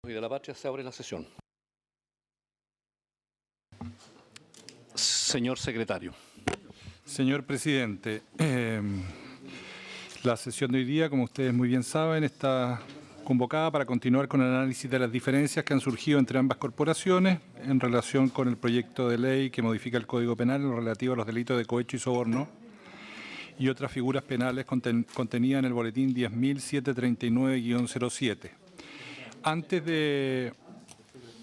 Y de la Patria se abre la sesión. Señor secretario. Señor presidente, la sesión de hoy día, como ustedes muy bien saben, está convocada para continuar con el análisis de las diferencias que han surgido entre ambas corporaciones en relación con el proyecto de ley que modifica el Código Penal en lo relativo a los delitos de cohecho y soborno y otras figuras penales contenidas en el boletín 10.739-07. Antes de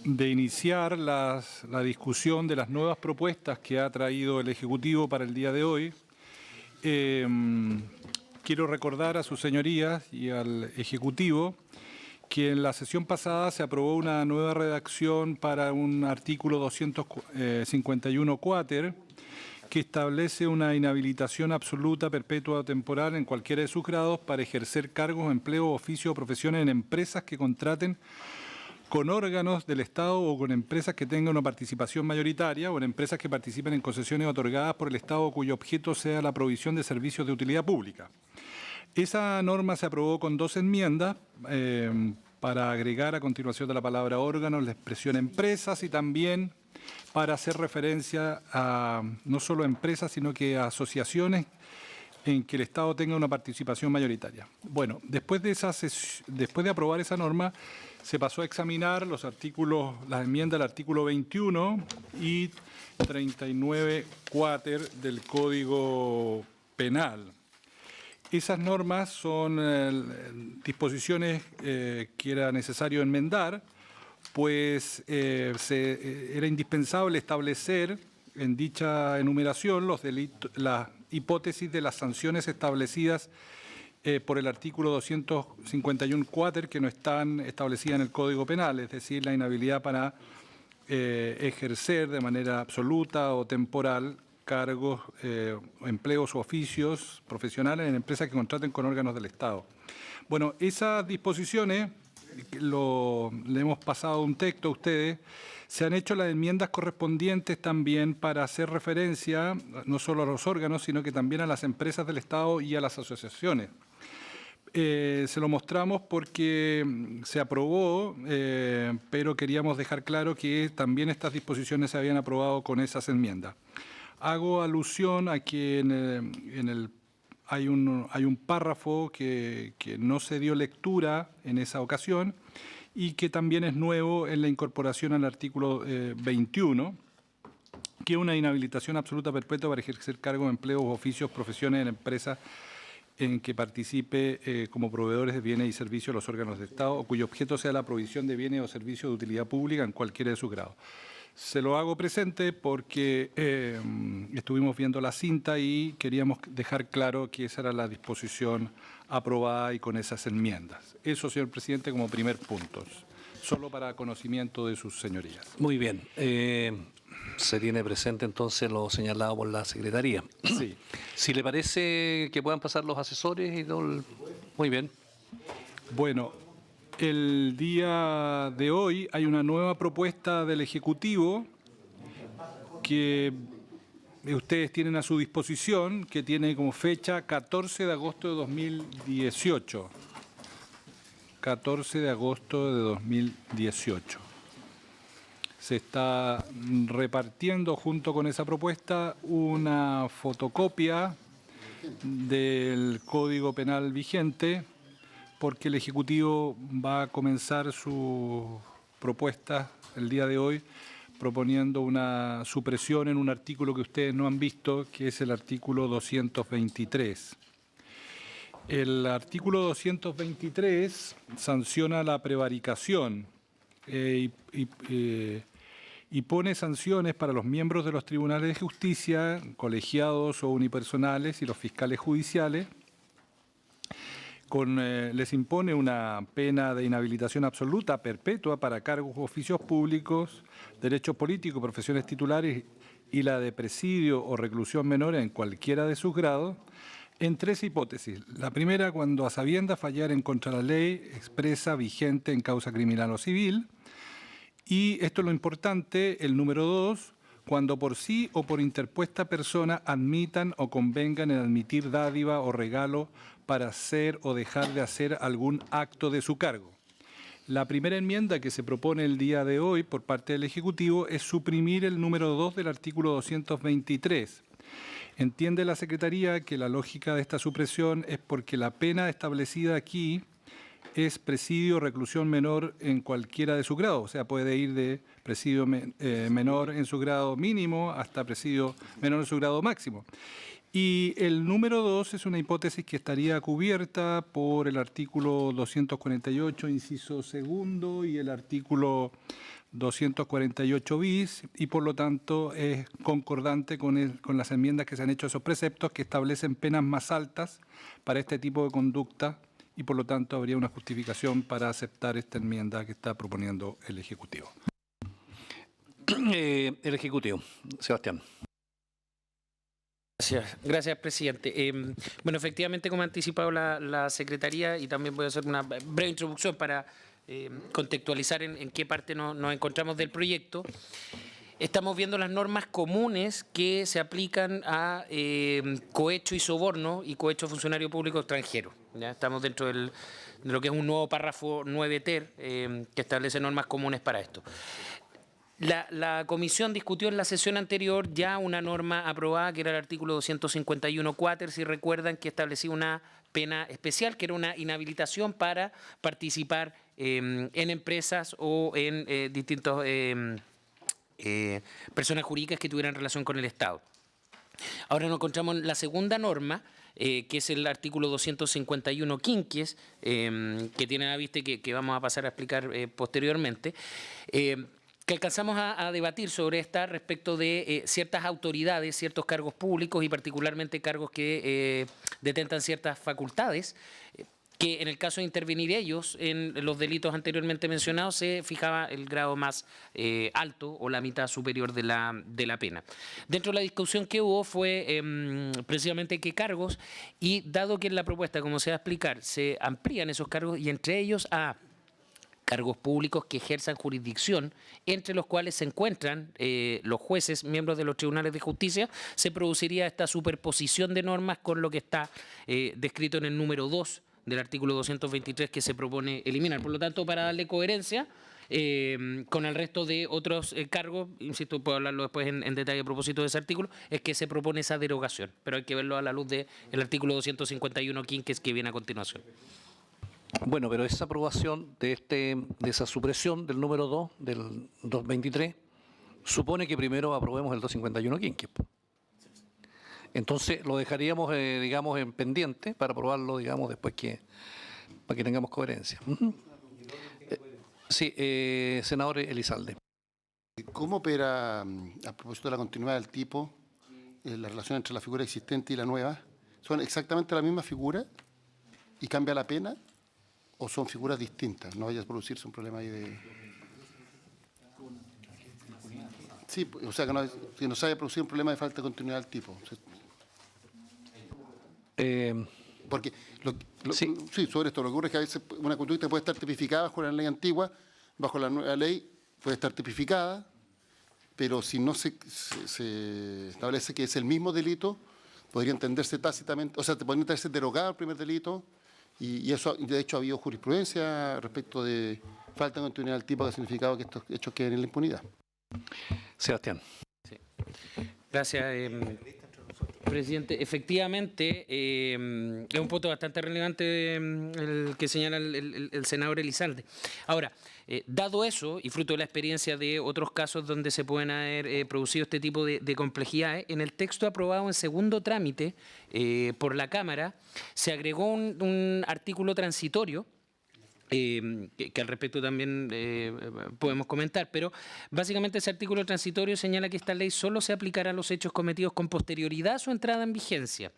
iniciar la discusión de las nuevas propuestas que ha traído el Ejecutivo para el día de hoy, quiero recordar a sus señorías y al Ejecutivo que en la sesión pasada se aprobó una nueva redacción para un artículo 251 cuáter que establece una inhabilitación absoluta, perpetua o temporal en cualquiera de sus grados para ejercer cargos, empleo, oficio o profesiones en empresas que contraten con órganos del Estado o con empresas que tengan una participación mayoritaria o en empresas que participen en concesiones otorgadas por el Estado cuyo objeto sea la provisión de servicios de utilidad pública. Esa norma se aprobó con 2 enmiendas para agregar a continuación de la palabra órganos la expresión empresas y también para hacer referencia a no solo a empresas, sino que a asociaciones en que el Estado tenga una participación mayoritaria. Bueno, después de aprobar esa norma, se pasó a examinar las enmiendas del artículo 21 y 39 cuáter del Código Penal. Esas normas son disposiciones que era necesario enmendar, pues era indispensable establecer en dicha enumeración los delitos, las hipótesis de las sanciones establecidas por el artículo 251 cuáter que no están establecidas en el Código Penal, es decir, la inhabilidad para ejercer de manera absoluta o temporal cargos, empleos o oficios profesionales en empresas que contraten con órganos del Estado. Bueno, esas disposiciones, le hemos pasado un texto a ustedes, se han hecho las enmiendas correspondientes también para hacer referencia no solo a los órganos, sino que también a las empresas del Estado y a las asociaciones. Se lo mostramos porque se aprobó, pero queríamos dejar claro que también estas disposiciones se habían aprobado con esas enmiendas. Hago alusión a que hay un párrafo que no se dio lectura en esa ocasión y que también es nuevo en la incorporación al artículo 21, que es una inhabilitación absoluta perpetua para ejercer cargos, empleos, oficios, profesiones en empresas en que participe como proveedores de bienes y servicios los órganos de Estado o cuyo objeto sea la provisión de bienes o servicios de utilidad pública en cualquiera de sus grados. Se lo hago presente porque estuvimos viendo la cinta y queríamos dejar claro que esa era la disposición aprobada y con esas enmiendas. Eso, señor presidente, como primer punto, solo para conocimiento de sus señorías. Muy bien. Se tiene presente entonces lo señalado por la Secretaría. Sí. Si le parece que puedan pasar los asesores y todo. Muy bien. Bueno, el día de hoy hay una nueva propuesta del Ejecutivo que ustedes tienen a su disposición, que tiene como fecha 14 de agosto de 2018. 14 de agosto de 2018. Se está repartiendo junto con esa propuesta una fotocopia del Código Penal vigente, porque el Ejecutivo va a comenzar su propuesta el día de hoy proponiendo una supresión en un artículo que ustedes no han visto, que es el artículo 223. El artículo 223 sanciona la prevaricación y pone sanciones para los miembros de los tribunales de justicia, colegiados o unipersonales y los fiscales judiciales. Les impone una pena de inhabilitación absoluta perpetua para cargos u oficios públicos, derechos políticos, profesiones titulares y la de presidio o reclusión menor en cualquiera de sus grados, en 3 hipótesis. La primera, cuando a sabiendas fallar en contra de la ley expresa vigente en causa criminal o civil. Y esto es lo importante, el número 2, cuando por sí o por interpuesta persona admitan o convengan en admitir dádiva o regalo para hacer o dejar de hacer algún acto de su cargo. La primera enmienda que se propone el día de hoy por parte del Ejecutivo es suprimir el número 2 del artículo 223. Entiende la Secretaría que la lógica de esta supresión es porque la pena establecida aquí es presidio o reclusión menor en cualquiera de sus grados. O sea, puede ir de presidio menor en su grado mínimo hasta presidio menor en su grado máximo. Y el número 2 es una hipótesis que estaría cubierta por el artículo 248, inciso segundo, y el artículo 248 bis, y por lo tanto es concordante con las enmiendas que se han hecho a esos preceptos que establecen penas más altas para este tipo de conducta, y por lo tanto habría una justificación para aceptar esta enmienda que está proponiendo el Ejecutivo. El Ejecutivo, Sebastián. Gracias, presidente. Bueno, efectivamente, como ha anticipado la Secretaría, y también voy a hacer una breve introducción para contextualizar en qué parte nos encontramos del proyecto. Estamos viendo las normas comunes que se aplican a cohecho y soborno y cohecho funcionario público extranjero. ¿Ya? Estamos dentro de lo que es un nuevo párrafo 9 ter que establece normas comunes para esto. La comisión discutió en la sesión anterior ya una norma aprobada, que era el artículo 251 cuáter, si recuerdan, que establecía una pena especial, que era una inhabilitación para participar en empresas o en distintos personas jurídicas que tuvieran relación con el Estado. Ahora nos encontramos en la segunda norma, que es el artículo 251 quinquies, que tiene a vista y que vamos a pasar a explicar posteriormente, que alcanzamos a debatir sobre esta respecto de ciertas autoridades, ciertos cargos públicos y particularmente cargos que detentan ciertas facultades, que en el caso de intervenir ellos en los delitos anteriormente mencionados se fijaba el grado más alto o la mitad superior de la pena. Dentro de la discusión que hubo fue precisamente qué cargos, y dado que en la propuesta, como se va a explicar, se amplían esos cargos y entre ellos a cargos públicos que ejerzan jurisdicción, entre los cuales se encuentran los jueces, miembros de los tribunales de justicia, se produciría esta superposición de normas con lo que está descrito en el número 2 del artículo 223 que se propone eliminar. Por lo tanto, para darle coherencia con el resto de otros cargos, insisto, puedo hablarlo después en detalle a propósito de ese artículo, es que se propone esa derogación, pero hay que verlo a la luz del artículo 251 quinques que viene a continuación. Bueno, pero esa aprobación de esa supresión del número 2, del 223, supone que primero aprobemos el 251 quinquies. Entonces lo dejaríamos, digamos, en pendiente para aprobarlo, digamos, después para que tengamos coherencia. Sí, senador Elizalde. ¿Cómo opera, a propósito de la continuidad del tipo, la relación entre la figura existente y la nueva? ¿Son exactamente la misma figura y cambia la pena? ¿O son figuras distintas? No vaya a producirse un problema ahí de... Sí, o sea, que no se haya producido un problema de falta de continuidad del tipo. Porque, sí, sobre esto, lo que ocurre es que a veces una conducta puede estar tipificada bajo la ley antigua, bajo la nueva ley puede estar tipificada, pero si no se establece que es el mismo delito, podría entenderse tácitamente, o sea, podría entenderse derogado el primer delito, y eso, de hecho, ha habido jurisprudencia respecto de falta de continuidad del tipo, que ha significado que estos hechos queden en la impunidad. Sebastián. Sí. Gracias, presidente. Efectivamente, es un punto bastante relevante el que señala el senador Elizalde. Ahora, dado eso, y fruto de la experiencia de otros casos donde se pueden haber producido este tipo de complejidades, en el texto aprobado en segundo trámite por la Cámara, se agregó un artículo transitorio, que al respecto también podemos comentar, pero básicamente ese artículo transitorio señala que esta ley solo se aplicará a los hechos cometidos con posterioridad a su entrada en vigencia.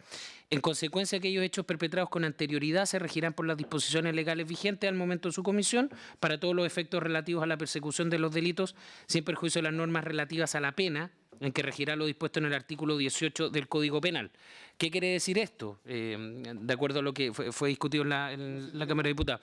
En consecuencia, aquellos hechos perpetrados con anterioridad se regirán por las disposiciones legales vigentes al momento de su comisión para todos los efectos relativos a la persecución de los delitos, sin perjuicio de las normas relativas a la pena, en que regirá lo dispuesto en el artículo 18 del Código Penal. ¿Qué quiere decir esto? De acuerdo a lo que fue discutido en la Cámara de Diputados.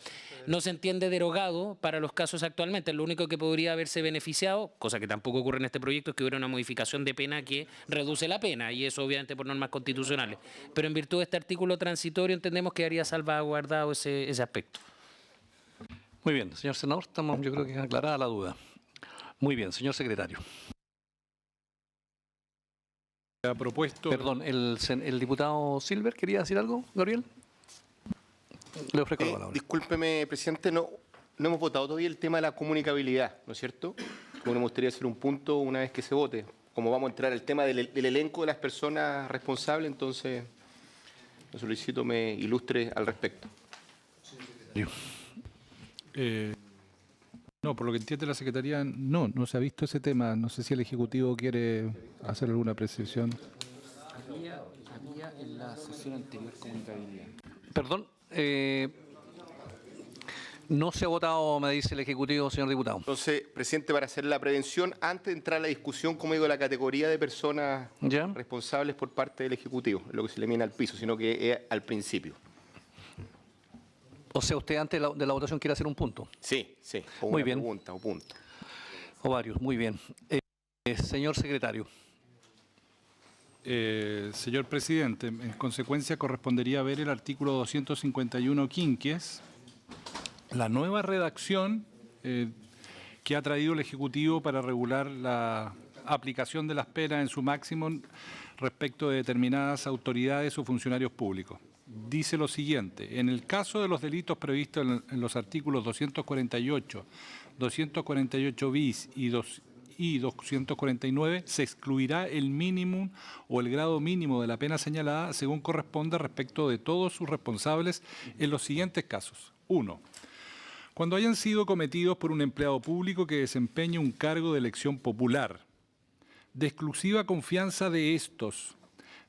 No se entiende derogado para los casos actualmente. Lo único que podría haberse beneficiado, cosa que tampoco ocurre en este proyecto, es que hubiera una modificación de pena que reduce la pena, y eso obviamente por normas constitucionales. Pero en virtud de este artículo transitorio entendemos que habría salvaguardado ese aspecto. Muy bien, señor senador, yo creo que aclarada la duda. Muy bien, señor secretario. Ha propuesto... Perdón, el diputado Silver, ¿quería decir algo, Gabriel? Le ofrezco la palabra. Discúlpeme, presidente, no hemos votado todavía el tema de la comunicabilidad, ¿no es cierto? Como me gustaría hacer un punto una vez que se vote. Como vamos a entrar al tema del elenco de las personas responsables, entonces lo solicito me ilustre al respecto. No, por lo que entiende la Secretaría, no se ha visto ese tema. No sé si el Ejecutivo quiere hacer alguna precisión. Había en la sesión anterior comunicabilidad. Perdón, no se ha votado, me dice el Ejecutivo, señor diputado. Entonces, presidente, para hacer la prevención, antes de entrar a la discusión, como digo, la categoría de personas ¿Ya? responsables por parte del Ejecutivo, lo que se le viene al piso, sino que es al principio. O sea, usted antes de la votación quiere hacer un punto. Sí, o Muy una bien. pregunta o punto. O varios, muy bien. Señor secretario. Señor presidente, en consecuencia correspondería ver el artículo 251 quinquies, la nueva redacción que ha traído el Ejecutivo para regular la aplicación de las penas en su máximo respecto de determinadas autoridades o funcionarios públicos. Dice lo siguiente: en el caso de los delitos previstos en los artículos 248, 248 bis y 249, se excluirá el mínimo o el grado mínimo de la pena señalada según corresponda respecto de todos sus responsables en los siguientes casos. 1. Cuando hayan sido cometidos por un empleado público que desempeñe un cargo de elección popular, de exclusiva confianza de estos,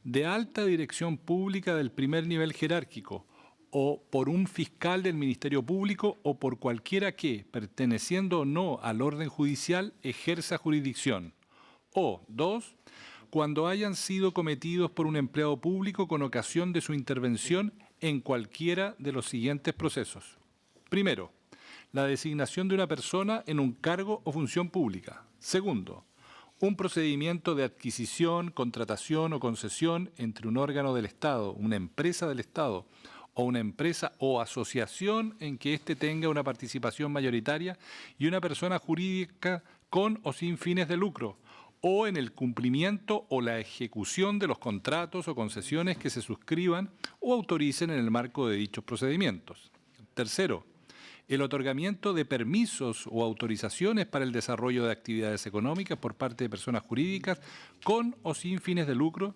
de alta dirección pública del primer nivel jerárquico, o por un fiscal del Ministerio Público o por cualquiera que, perteneciendo o no al orden judicial, ejerza jurisdicción. O 2. Cuando hayan sido cometidos por un empleado público con ocasión de su intervención en cualquiera de los siguientes procesos. Primero, la designación de una persona en un cargo o función pública. Segundo, un procedimiento de adquisición, contratación o concesión entre un órgano del Estado, una empresa del Estado, o una empresa o asociación en que éste tenga una participación mayoritaria y una persona jurídica con o sin fines de lucro, o en el cumplimiento o la ejecución de los contratos o concesiones que se suscriban o autoricen en el marco de dichos procedimientos. Tercero, el otorgamiento de permisos o autorizaciones para el desarrollo de actividades económicas por parte de personas jurídicas con o sin fines de lucro.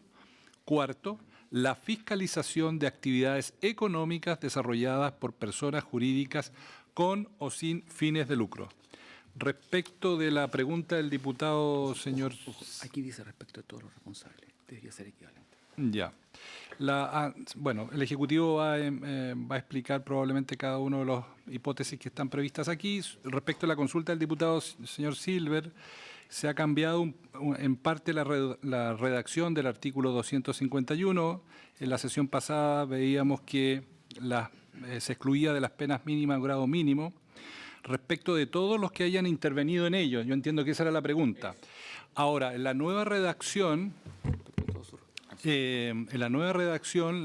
Cuarto, la fiscalización de actividades económicas desarrolladas por personas jurídicas con o sin fines de lucro. Respecto de la pregunta del diputado, señor... Aquí dice respecto a todos los responsables. Debería ser equivalente. Ya. Bueno, el Ejecutivo va a explicar probablemente cada uno de las hipótesis que están previstas aquí. Respecto a la consulta del diputado señor Silver, se ha cambiado en parte la redacción del artículo 251. En la sesión pasada veíamos que se excluía de las penas mínimas grado mínimo. Respecto de todos los que hayan intervenido en ello, yo entiendo que esa era la pregunta. Ahora, en la nueva redacción...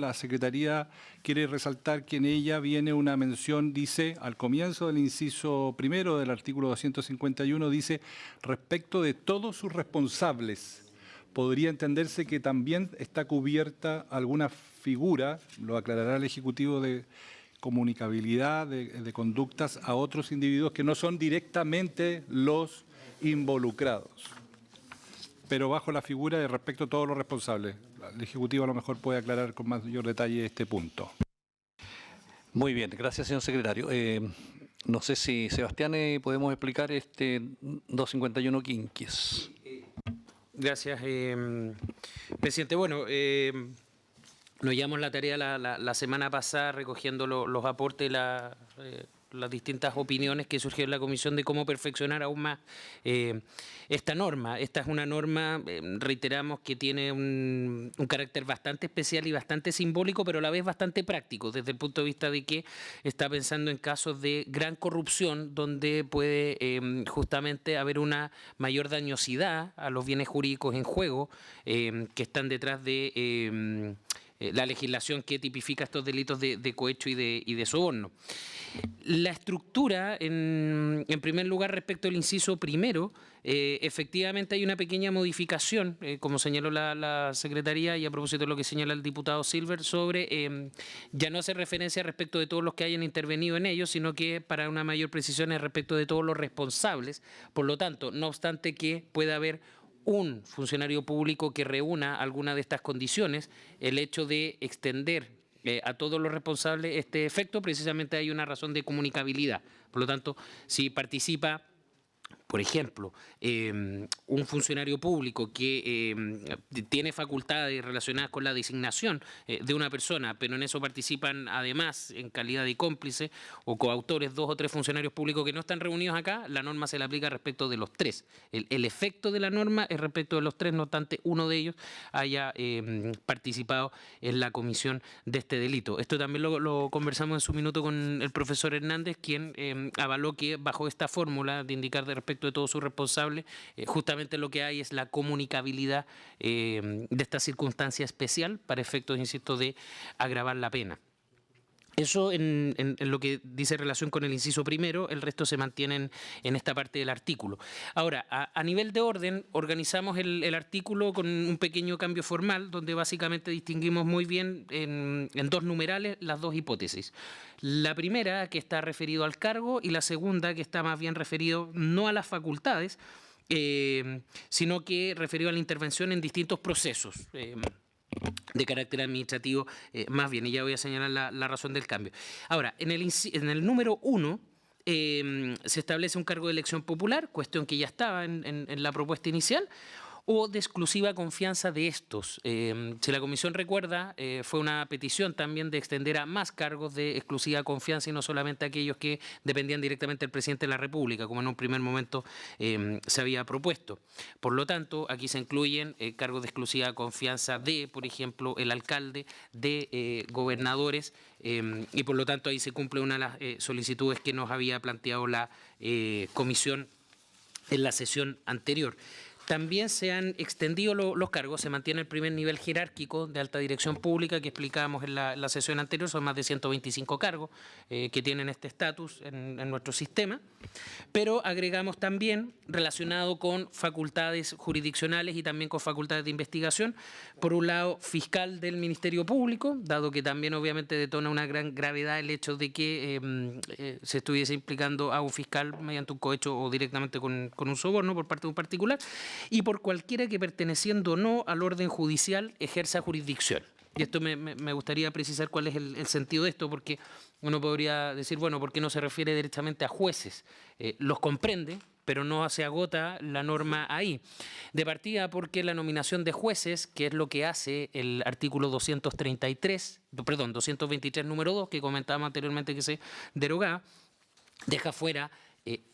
la Secretaría quiere resaltar que en ella viene una mención, dice, al comienzo del inciso primero del artículo 251, dice, respecto de todos sus responsables. Podría entenderse que también está cubierta alguna figura, lo aclarará el Ejecutivo, de comunicabilidad de conductas a otros individuos que no son directamente los involucrados, pero bajo la figura de respecto a todos los responsables. El Ejecutivo a lo mejor puede aclarar con mayor detalle este punto. Muy bien, gracias, señor secretario. No sé si, Sebastián, podemos explicar este 251 quinquies. Gracias, presidente. Bueno, nos llevamos la tarea la semana pasada recogiendo los aportes, las distintas opiniones que surgieron en la comisión de cómo perfeccionar aún más esta norma. Esta es una norma, reiteramos, que tiene un carácter bastante especial y bastante simbólico, pero a la vez bastante práctico, desde el punto de vista de que está pensando en casos de gran corrupción, donde puede justamente haber una mayor dañosidad a los bienes jurídicos en juego que están detrás de la legislación que tipifica estos delitos de cohecho y de soborno. La estructura, en primer lugar, respecto al inciso primero, efectivamente hay una pequeña modificación, como señaló la Secretaría, y a propósito de lo que señala el diputado Silver, sobre ya no hace referencia respecto de todos los que hayan intervenido en ellos, sino que para una mayor precisión es respecto de todos los responsables. Por lo tanto, no obstante que pueda haber un funcionario público que reúna alguna de estas condiciones, el hecho de extender a todos los responsables este efecto, precisamente hay una razón de comunicabilidad. Por lo tanto, si participa, por ejemplo, un funcionario público que tiene facultades relacionadas con la designación de una persona, pero en eso participan además en calidad de cómplice o coautores 2 o 3 funcionarios públicos que no están reunidos acá, la norma se le aplica respecto de los 3. El efecto de la norma es respecto de los 3, no obstante uno de ellos haya participado en la comisión de este delito. Esto también lo conversamos en su minuto con el profesor Hernández, quien avaló que bajo esta fórmula de indicar de respecto de todos sus responsables, justamente lo que hay es la comunicabilidad de esta circunstancia especial para efectos, insisto, de agravar la pena. Eso en lo que dice relación con el inciso primero, el resto se mantienen en esta parte del artículo. Ahora, a nivel de orden, organizamos el artículo con un pequeño cambio formal, donde básicamente distinguimos muy bien en 2 numerales las 2 hipótesis. La primera, que está referido al cargo, y la segunda, que está más bien referido no a las facultades, sino que referido a la intervención en distintos procesos de carácter administrativo, más bien, y ya voy a señalar la razón del cambio. Ahora, en el número 1 se establece un cargo de elección popular, cuestión que ya estaba en la propuesta inicial, o de exclusiva confianza de estos. Si la comisión recuerda, fue una petición también de extender a más cargos de exclusiva confianza y no solamente a aquellos que dependían directamente del presidente de la República, como en un primer momento se había propuesto. Por lo tanto, aquí se incluyen cargos de exclusiva confianza de, por ejemplo, el alcalde, de gobernadores, y por lo tanto ahí se cumple una de las solicitudes que nos había planteado la comisión en la sesión anterior. También se han extendido los cargos, se mantiene el primer nivel jerárquico de alta dirección pública que explicábamos en la sesión anterior, son más de 125 cargos que tienen este estatus en nuestro sistema, pero agregamos también relacionado con facultades jurisdiccionales y también con facultades de investigación, por un lado fiscal del Ministerio Público, dado que también obviamente detona una gran gravedad el hecho de que se estuviese implicando a un fiscal mediante un cohecho o directamente con un soborno por parte de un particular, y por cualquiera que perteneciendo o no al orden judicial ejerza jurisdicción. Y esto me gustaría precisar cuál es el sentido de esto, porque uno podría decir, bueno, ¿por qué no se refiere directamente a jueces? Los comprende, pero no se agota la norma ahí. De partida porque la nominación de jueces, que es lo que hace el artículo 223 número 2, que comentábamos anteriormente que se derogaba, deja fuera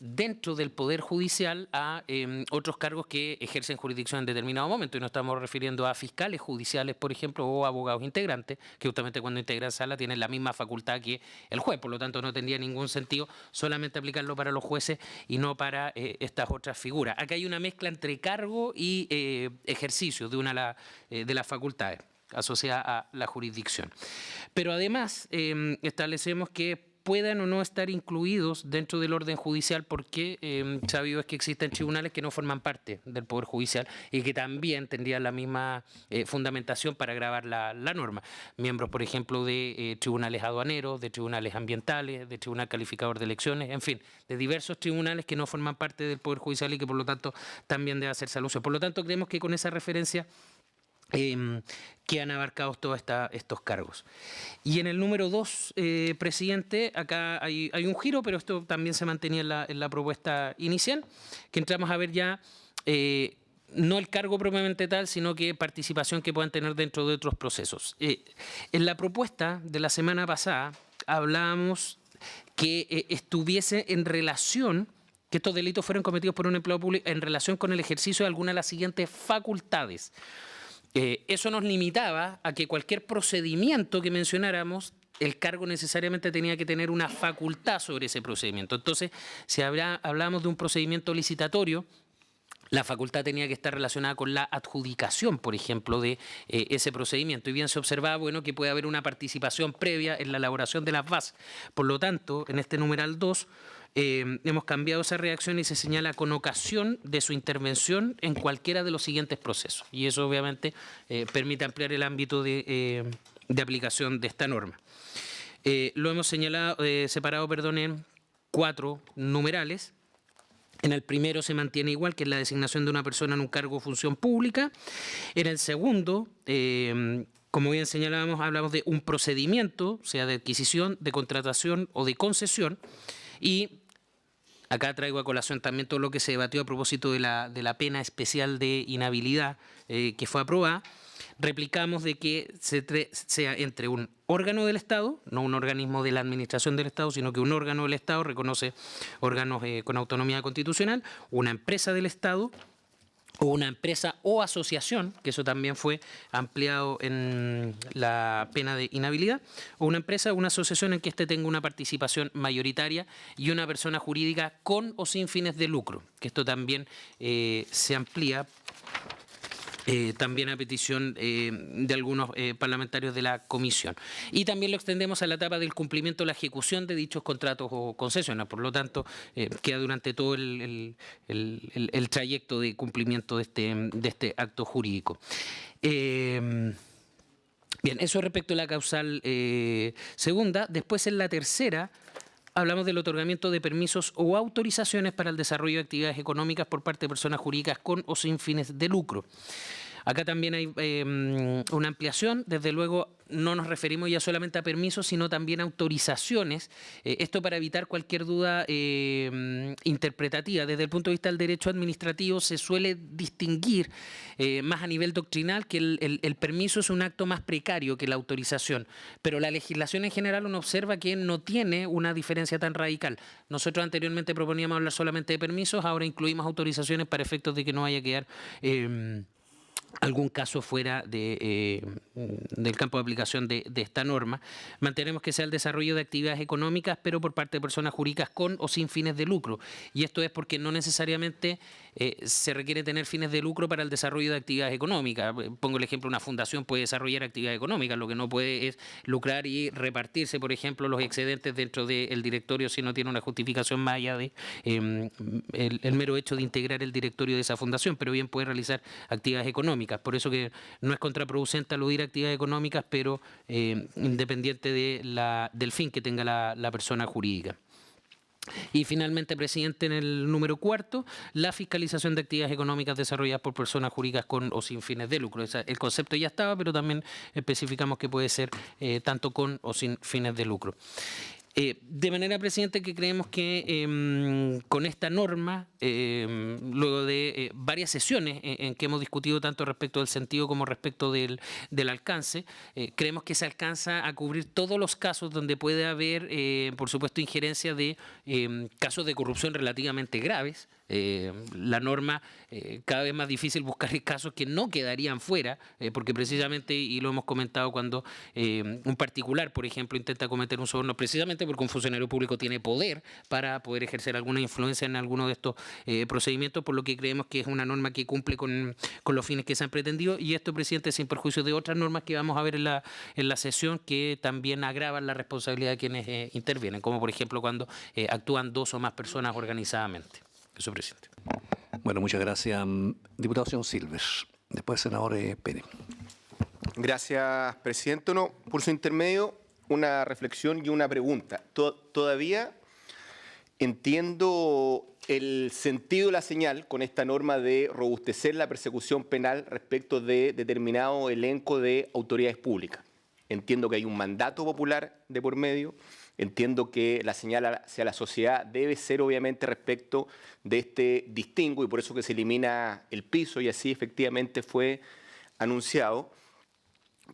dentro del Poder Judicial a otros cargos que ejercen jurisdicción en determinado momento, y nos estamos refiriendo a fiscales judiciales, por ejemplo, o abogados integrantes, que justamente cuando integran sala tienen la misma facultad que el juez, por lo tanto no tendría ningún sentido solamente aplicarlo para los jueces y no para estas otras figuras. Acá hay una mezcla entre cargo y ejercicio de una de las facultades asociadas a la jurisdicción. Pero además establecemos que puedan o no estar incluidos dentro del orden judicial porque sabido es que existen tribunales que no forman parte del Poder Judicial y que también tendrían la misma fundamentación para agravar la norma. Miembros, por ejemplo, de tribunales aduaneros, de tribunales ambientales, de tribunal calificador de elecciones, en fin, de diversos tribunales que no forman parte del Poder Judicial y que por lo tanto también debe hacerse alusión. Por lo tanto, creemos que con esa referencia quedan abarcados todos estos cargos. Y en el número 2, presidente, acá hay un giro, pero esto también se mantenía en la propuesta inicial, que entramos a ver ya no el cargo propiamente tal, sino que participación que puedan tener dentro de otros procesos. En la propuesta de la semana pasada hablábamos que estuviese en relación, que estos delitos fueran cometidos por un empleado público en relación con el ejercicio de alguna de las siguientes facultades. Eso nos limitaba a que cualquier procedimiento que mencionáramos, el cargo necesariamente tenía que tener una facultad sobre ese procedimiento. Entonces, si hablábamos de un procedimiento licitatorio, la facultad tenía que estar relacionada con la adjudicación, por ejemplo, de ese procedimiento. Y bien se observaba, bueno, que puede haber una participación previa en la elaboración de las bases. Por lo tanto, en este numeral 2, hemos cambiado esa redacción y se señala con ocasión de su intervención en cualquiera de los siguientes procesos. Y eso, obviamente, permite ampliar el ámbito de aplicación de esta norma. Lo hemos señalado, separado, perdón, en 4 numerales. En el primero se mantiene igual, que es la designación de una persona en un cargo o función pública. En el segundo, como bien señalábamos, hablamos de un procedimiento, sea de adquisición, de contratación o de concesión. Y acá traigo a colación también todo lo que se debatió a propósito de la pena especial de inhabilidad que fue aprobada. Replicamos de que sea entre un órgano del Estado, no un organismo de la administración del Estado, sino que un órgano del Estado, reconoce órganos con autonomía constitucional, una empresa del Estado, o una empresa o asociación, que eso también fue ampliado en la pena de inhabilidad, o una empresa o una asociación en que éste tenga una participación mayoritaria y una persona jurídica con o sin fines de lucro, que esto también se amplía también a petición de algunos parlamentarios de la comisión. Y también lo extendemos a la etapa del cumplimiento, la ejecución de dichos contratos o concesiones. Por lo tanto, queda durante todo el trayecto de cumplimiento de este acto jurídico. Bien, eso respecto a la causal segunda. Después, en la tercera, hablamos del otorgamiento de permisos o autorizaciones para el desarrollo de actividades económicas por parte de personas jurídicas con o sin fines de lucro. Acá también hay una ampliación. Desde luego, no nos referimos ya solamente a permisos, sino también a autorizaciones. Esto para evitar cualquier duda interpretativa. Desde el punto de vista del derecho administrativo se suele distinguir más a nivel doctrinal que el permiso es un acto más precario que la autorización. Pero la legislación en general uno observa que no tiene una diferencia tan radical. Nosotros anteriormente proponíamos hablar solamente de permisos, ahora incluimos autorizaciones para efectos de que no vaya a quedar algún caso fuera del campo de aplicación de esta norma. Mantenemos que sea el desarrollo de actividades económicas, pero por parte de personas jurídicas con o sin fines de lucro. Y esto es porque no necesariamente se requiere tener fines de lucro para el desarrollo de actividades económicas. Pongo el ejemplo, una fundación puede desarrollar actividades económicas, lo que no puede es lucrar y repartirse, por ejemplo, los excedentes dentro del directorio si no tiene una justificación más allá de el mero hecho de integrar el directorio de esa fundación, pero bien puede realizar actividades económicas. Por eso que no es contraproducente aludir a actividades económicas, pero independiente del fin que tenga la persona jurídica. Y finalmente, presidente, en el número 4, la fiscalización de actividades económicas desarrolladas por personas jurídicas con o sin fines de lucro. El concepto ya estaba, pero también especificamos que puede ser tanto con o sin fines de lucro. De manera, presidente, que creemos que con esta norma, luego de varias sesiones en que hemos discutido tanto respecto del sentido como respecto del alcance, creemos que se alcanza a cubrir todos los casos donde puede haber, por supuesto, injerencia de casos de corrupción relativamente graves. La norma, cada vez más difícil buscar casos que no quedarían fuera, porque precisamente, y lo hemos comentado cuando un particular, por ejemplo, intenta cometer un soborno, precisamente porque un funcionario público tiene poder para poder ejercer alguna influencia en alguno de estos procedimientos, por lo que creemos que es una norma que cumple con los fines que se han pretendido, y esto, presidente, sin perjuicio de otras normas que vamos a ver en la sesión que también agravan la responsabilidad de quienes intervienen, como por ejemplo cuando actúan 2 o más personas organizadamente. Eso, presidente. Bueno, muchas gracias. Diputado señor Silver. Después, senador Pérez. Gracias, presidente. No, por su intermedio, una reflexión y una pregunta. Todavía entiendo el sentido de la señal con esta norma de robustecer la persecución penal respecto de determinado elenco de autoridades públicas. Entiendo que hay un mandato popular de por medio. Entiendo que la señal hacia la sociedad debe ser obviamente respecto de este distingo y por eso que se elimina el piso y así efectivamente fue anunciado.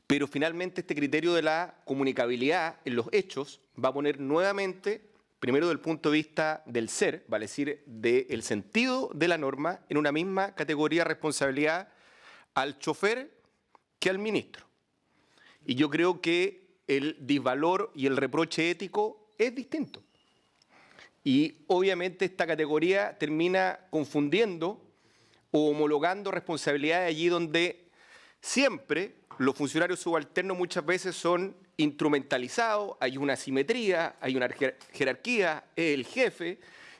Pero finalmente este criterio de la comunicabilidad en los hechos va a poner nuevamente, primero del punto de vista del ser, vale decir, del sentido de la norma, en una misma categoría de responsabilidad al chofer que al ministro. Y yo creo que el disvalor y el reproche ético es distinto. Y obviamente esta categoría termina confundiendo o homologando responsabilidades allí donde siempre los funcionarios subalternos muchas veces son instrumentalizados, hay una asimetría, hay una jerarquía, es el jefe,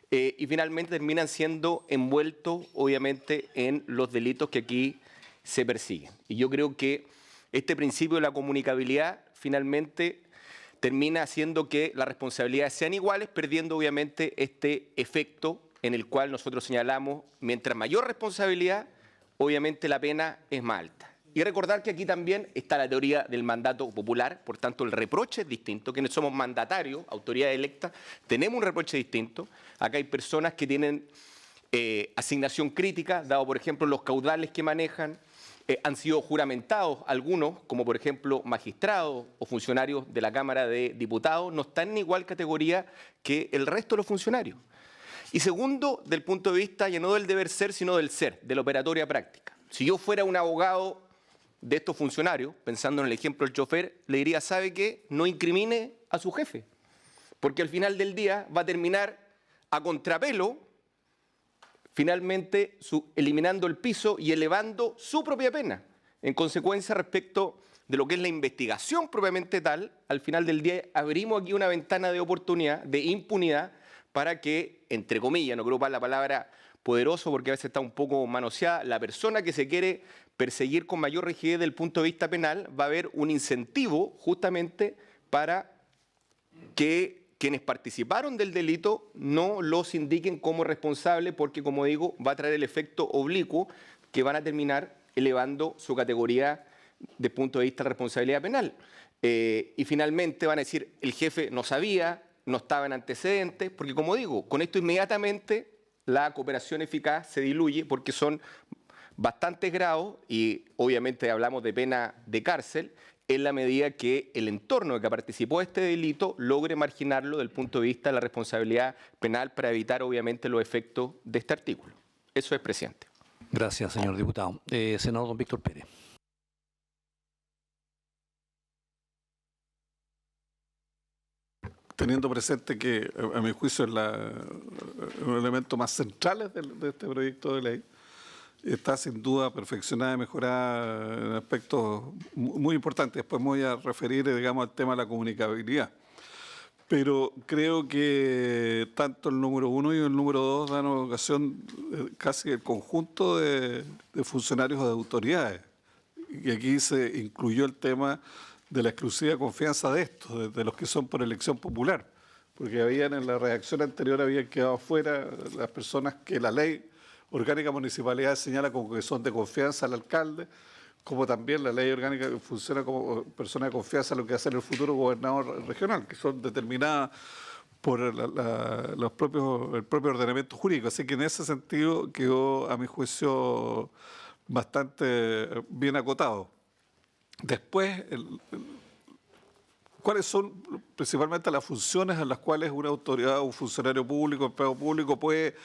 y finalmente terminan siendo envueltos, obviamente, en los delitos que aquí se persiguen. Y yo creo que este principio de la comunicabilidad finalmente termina haciendo que las responsabilidades sean iguales, perdiendo obviamente este efecto en el cual nosotros señalamos, mientras mayor responsabilidad, obviamente la pena es más alta. Y recordar que aquí también está la teoría del mandato popular, por tanto el reproche es distinto, quienes somos mandatarios, autoridad electa, tenemos un reproche distinto. Acá hay personas que tienen asignación crítica, dado por ejemplo los caudales que manejan, han sido juramentados algunos, como por ejemplo magistrados o funcionarios de la Cámara de Diputados, no están en igual categoría que el resto de los funcionarios. Y segundo, del punto de vista ya no del deber ser, sino del ser, de la operatoria práctica. Si yo fuera un abogado de estos funcionarios, pensando en el ejemplo del chofer, le diría, ¿sabe qué? No incrimine a su jefe, porque al final del día va a terminar a contrapelo, finalmente eliminando el piso y elevando su propia pena. En consecuencia, respecto de lo que es la investigación propiamente tal, al final del día abrimos aquí una ventana de oportunidad, de impunidad, para que, entre comillas, no quiero ocupar la palabra poderoso porque a veces está un poco manoseada, la persona que se quiere perseguir con mayor rigidez desde el punto de vista penal va a haber un incentivo justamente para que quienes participaron del delito no los indiquen como responsables porque, como digo, va a traer el efecto oblicuo que van a terminar elevando su categoría desde el punto de vista de responsabilidad penal. Y finalmente van a decir, el jefe no sabía, no estaba en antecedentes, porque como digo, con esto inmediatamente la cooperación eficaz se diluye porque son bastantes grados y obviamente hablamos de pena de cárcel en la medida que el entorno que participó de este delito logre marginarlo desde el punto de vista de la responsabilidad penal para evitar obviamente los efectos de este artículo. Eso es, presidente. Gracias, señor diputado. Senador don Víctor Pérez. Teniendo presente que, a mi juicio, es uno de los elementos más centrales de este proyecto de ley, está sin duda perfeccionada y mejorada en aspectos muy importantes. Después me voy a referir, digamos, al tema de la comunicabilidad. Pero creo que tanto el número 1 y el número 2 dan ocasión casi el conjunto de funcionarios o de autoridades. Y aquí se incluyó el tema de la exclusiva confianza de estos, de los que son por elección popular, porque habían en la redacción anterior habían quedado fuera las personas que la ley orgánica municipalidad señala como que son de confianza al alcalde, como también la ley orgánica funciona como persona de confianza en lo que hace el futuro gobernador regional, que son determinadas por el propio ordenamiento jurídico. Así que en ese sentido quedó, a mi juicio, bastante bien acotado. Después, ¿cuáles son principalmente las funciones en las cuales una autoridad o un funcionario público, empleado público puede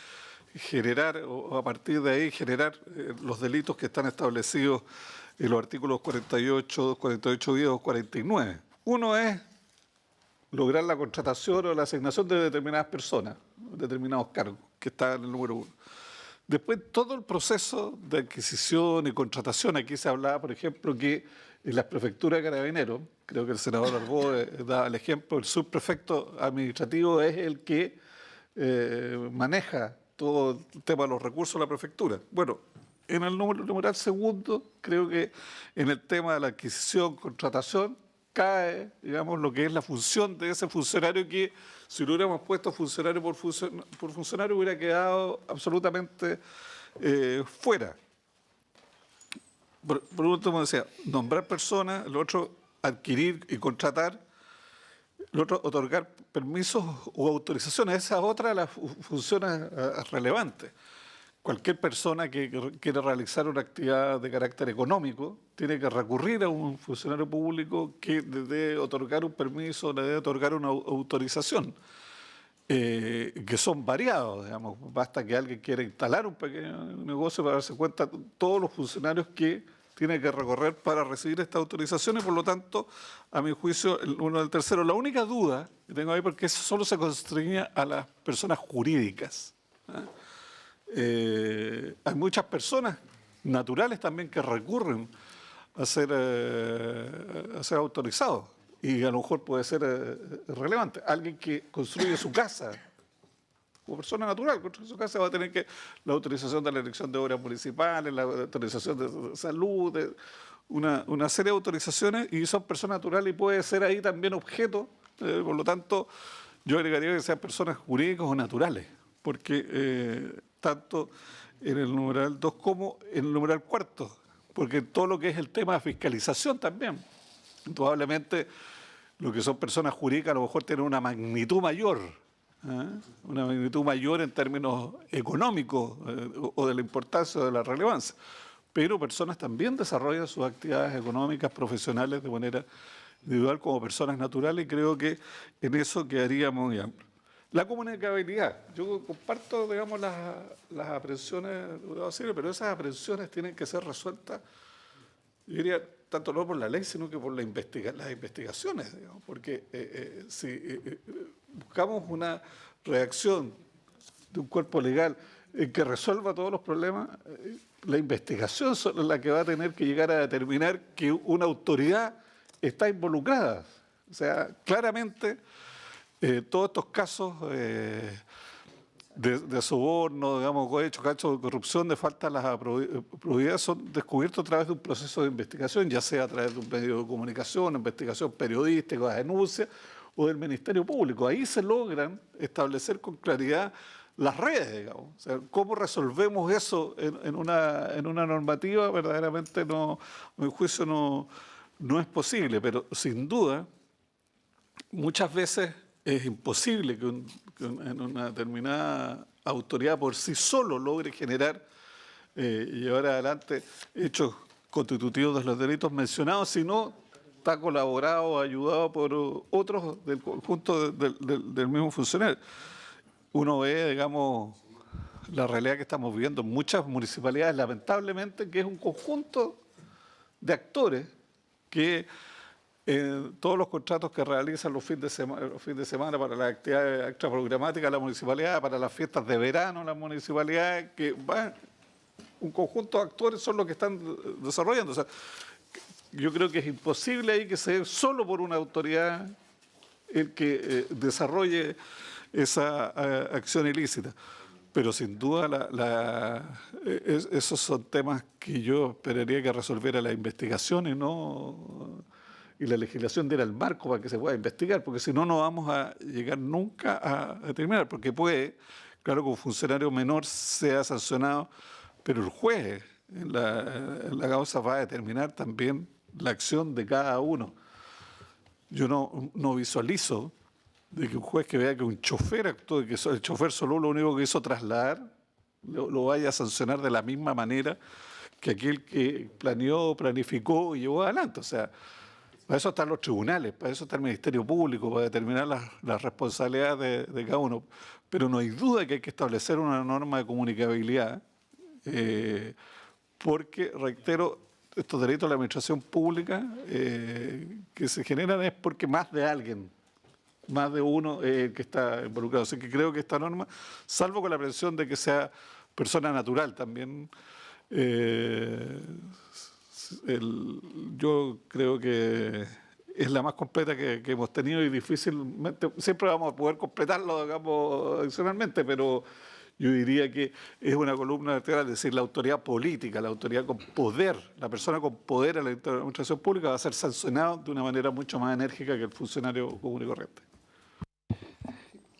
generar, o a partir de ahí generar los delitos que están establecidos en los artículos 48, 48 y 49? Uno es lograr la contratación o la asignación de determinadas personas, determinados cargos, que está en el número 1. Después, todo el proceso de adquisición y contratación. Aquí se hablaba, por ejemplo, que en las prefecturas de Carabineros, creo que el senador Arbó da el ejemplo, el subprefecto administrativo es el que maneja todo el tema de los recursos de la prefectura. Bueno, en el numeral segundo, creo que en el tema de la adquisición, contratación, cae, digamos, lo que es la función de ese funcionario que, si lo hubiéramos puesto funcionario por funcionario, hubiera quedado absolutamente fuera. Por último, decía, nombrar personas, el otro, adquirir y contratar, el otro, otorgar permisos o autorizaciones. Esa es otra de las funciones relevantes. Cualquier persona que quiera realizar una actividad de carácter económico tiene que recurrir a un funcionario público que le debe otorgar un permiso, le debe otorgar una autorización, que son variados, digamos. Basta que alguien quiera instalar un pequeño negocio para darse cuenta de todos los funcionarios que tiene que recorrer para recibir esta autorización y, por lo tanto, a mi juicio, uno del tercero. La única duda que tengo ahí, porque eso solo se constreñía a las personas jurídicas, ¿eh? hay muchas personas naturales también que recurren a ser autorizados y a lo mejor puede ser relevante. Alguien que construye su casa, como persona natural, construye su casa, va a tener que la autorización de la Dirección de Obras Municipales, la autorización de salud, una serie de autorizaciones, y son personas naturales y puede ser ahí también objeto. Por lo tanto, yo agregaría que sean personas jurídicas o naturales, porque tanto en el numeral 2 como en el numeral 4, porque todo lo que es el tema de fiscalización también, probablemente lo que son personas jurídicas a lo mejor tienen una magnitud mayor, una magnitud mayor en términos económicos o de la importancia o de la relevancia, pero personas también desarrollan sus actividades económicas, profesionales de manera individual como personas naturales, y creo que en eso quedaría muy amplio. La comunicabilidad. Yo comparto, digamos, las aprehensiones, pero esas aprehensiones tienen que ser resueltas, yo diría, tanto no por la ley, sino que por las investigaciones, digamos, porque si buscamos una reacción de un cuerpo legal que resuelva todos los problemas, la investigación es la que va a tener que llegar a determinar que una autoridad está involucrada. O sea, claramente todos estos casos de soborno, digamos, casos de corrupción, de falta de la probidad, son descubiertos a través de un proceso de investigación, ya sea a través de un medio de comunicación, investigación periodística, denuncia, o del Ministerio Público. Ahí se logran establecer con claridad las redes, digamos. O sea, ¿cómo resolvemos eso en una normativa? Verdaderamente no, a mi juicio no es posible, pero sin duda muchas veces es imposible que en una determinada autoridad por sí solo logre generar y llevar adelante hechos constitutivos de los delitos mencionados, sino está colaborado o ayudado por otros del conjunto del mismo funcionario. Uno ve, digamos, la realidad que estamos viviendo en muchas municipalidades, lamentablemente, que es un conjunto de actores que todos los contratos que realizan los fines de semana para las actividades extraprogramáticas de la municipalidad, para las fiestas de verano en las municipalidades, que van, un conjunto de actores son los que están desarrollando. O sea, yo creo que es imposible ahí que sea solo por una autoridad el que desarrolle esa acción ilícita. Pero sin duda esos son temas que yo esperaría que resolviera la investigación y la legislación diera el marco para que se pueda investigar, porque si no, no vamos a llegar nunca a determinar, porque puede, claro que un funcionario menor sea sancionado, pero el juez en la causa va a determinar también la acción de cada uno. Yo no visualizo de que un juez que vea que un chofer actuó, que el chofer solo lo único que hizo trasladar, lo vaya a sancionar de la misma manera que aquel que planeó, planificó y llevó adelante. O sea, para eso están los tribunales, para eso está el Ministerio Público, para determinar las responsabilidades de cada uno. Pero no hay duda que hay que establecer una norma de comunicabilidad, porque, reitero, estos delitos de la administración pública que se generan es porque más de alguien, más de uno que está involucrado. Así que creo que esta norma, salvo con la presión de que sea persona natural también, yo creo que es la más completa que hemos tenido y difícilmente, siempre vamos a poder completarlo, digamos, adicionalmente, pero yo diría que es una columna vertebral, es decir, la autoridad política, la autoridad con poder, la persona con poder en la administración pública va a ser sancionada de una manera mucho más enérgica que el funcionario común y corriente.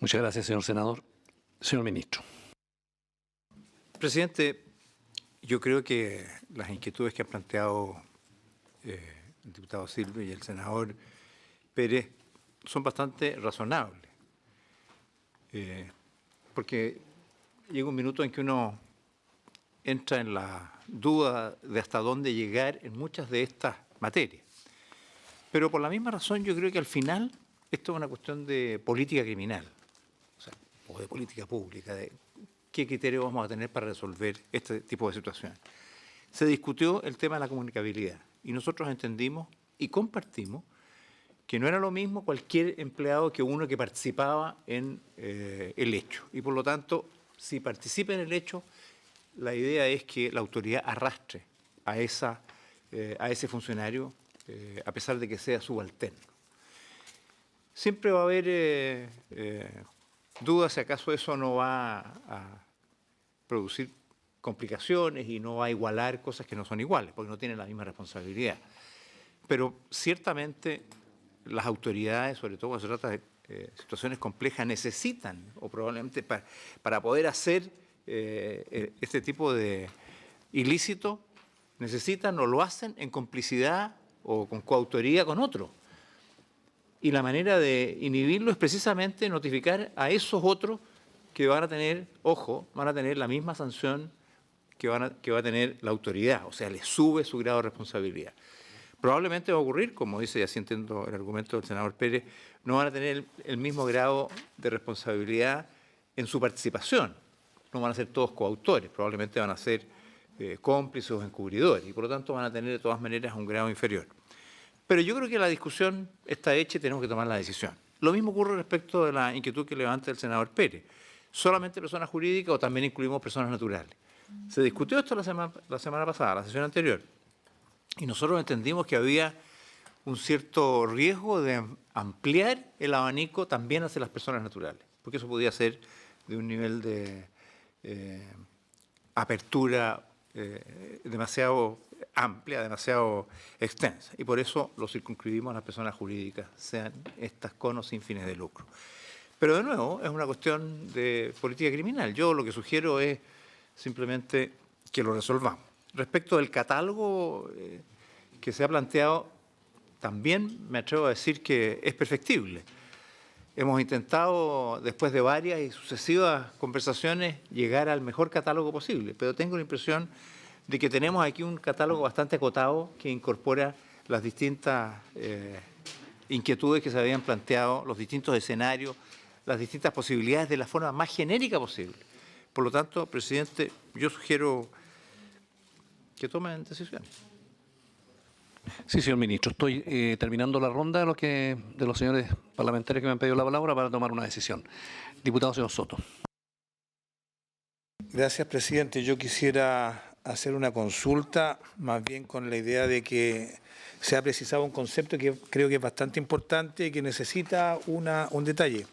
Muchas gracias, señor senador. Señor ministro. Presidente, yo creo que las inquietudes que han planteado el diputado Silva y el senador Pérez son bastante razonables, porque llega un minuto en que uno entra en la duda de hasta dónde llegar en muchas de estas materias. Pero por la misma razón yo creo que al final esto es una cuestión de política criminal, o de política pública, de qué criterio vamos a tener para resolver este tipo de situaciones. Se discutió el tema de la comunicabilidad y nosotros entendimos y compartimos que no era lo mismo cualquier empleado que uno que participaba en el hecho. Y por lo tanto, si participa en el hecho, la idea es que la autoridad arrastre a ese funcionario, a pesar de que sea subalterno. Siempre va a haber dudas si acaso eso no va a producir complicaciones y no va a igualar cosas que no son iguales, porque no tienen la misma responsabilidad. Pero ciertamente las autoridades, sobre todo cuando se trata de situaciones complejas, necesitan, o probablemente para poder hacer este tipo de ilícito, necesitan o lo hacen en complicidad o con coautoría con otro. Y la manera de inhibirlo es precisamente notificar a esos otros que van a tener, ojo, van a tener la misma sanción que va a tener la autoridad, o sea, le sube su grado de responsabilidad. Probablemente va a ocurrir, como dice, y así entiendo el argumento del senador Pérez, no van a tener el mismo grado de responsabilidad en su participación, no van a ser todos coautores, probablemente van a ser cómplices o encubridores, y por lo tanto van a tener de todas maneras un grado inferior. Pero yo creo que la discusión está hecha y tenemos que tomar la decisión. Lo mismo ocurre respecto de la inquietud que levanta el senador Pérez. ¿Solamente personas jurídicas o también incluimos personas naturales? Se discutió esto la semana pasada, la sesión anterior, y nosotros entendimos que había un cierto riesgo de ampliar el abanico también hacia las personas naturales, porque eso podía ser de un nivel de apertura demasiado amplia, demasiado extensa, y por eso lo circunscribimos a las personas jurídicas, sean estas con o sin fines de lucro. Pero de nuevo, es una cuestión de política criminal. Yo lo que sugiero es simplemente que lo resolvamos. Respecto del catálogo que se ha planteado, también me atrevo a decir que es perfectible. Hemos intentado, después de varias y sucesivas conversaciones, llegar al mejor catálogo posible, pero tengo la impresión de que tenemos aquí un catálogo bastante acotado que incorpora las distintas inquietudes que se habían planteado, los distintos escenarios, las distintas posibilidades de la forma más genérica posible. Por lo tanto, presidente, yo sugiero que tomen decisiones. Sí, señor ministro. Estoy terminando la ronda de los señores parlamentarios que me han pedido la palabra para tomar una decisión. Diputado señor Soto. Gracias, presidente. Yo quisiera hacer una consulta, más bien con la idea de que se ha precisado un concepto que creo que es bastante importante y que necesita un detalle.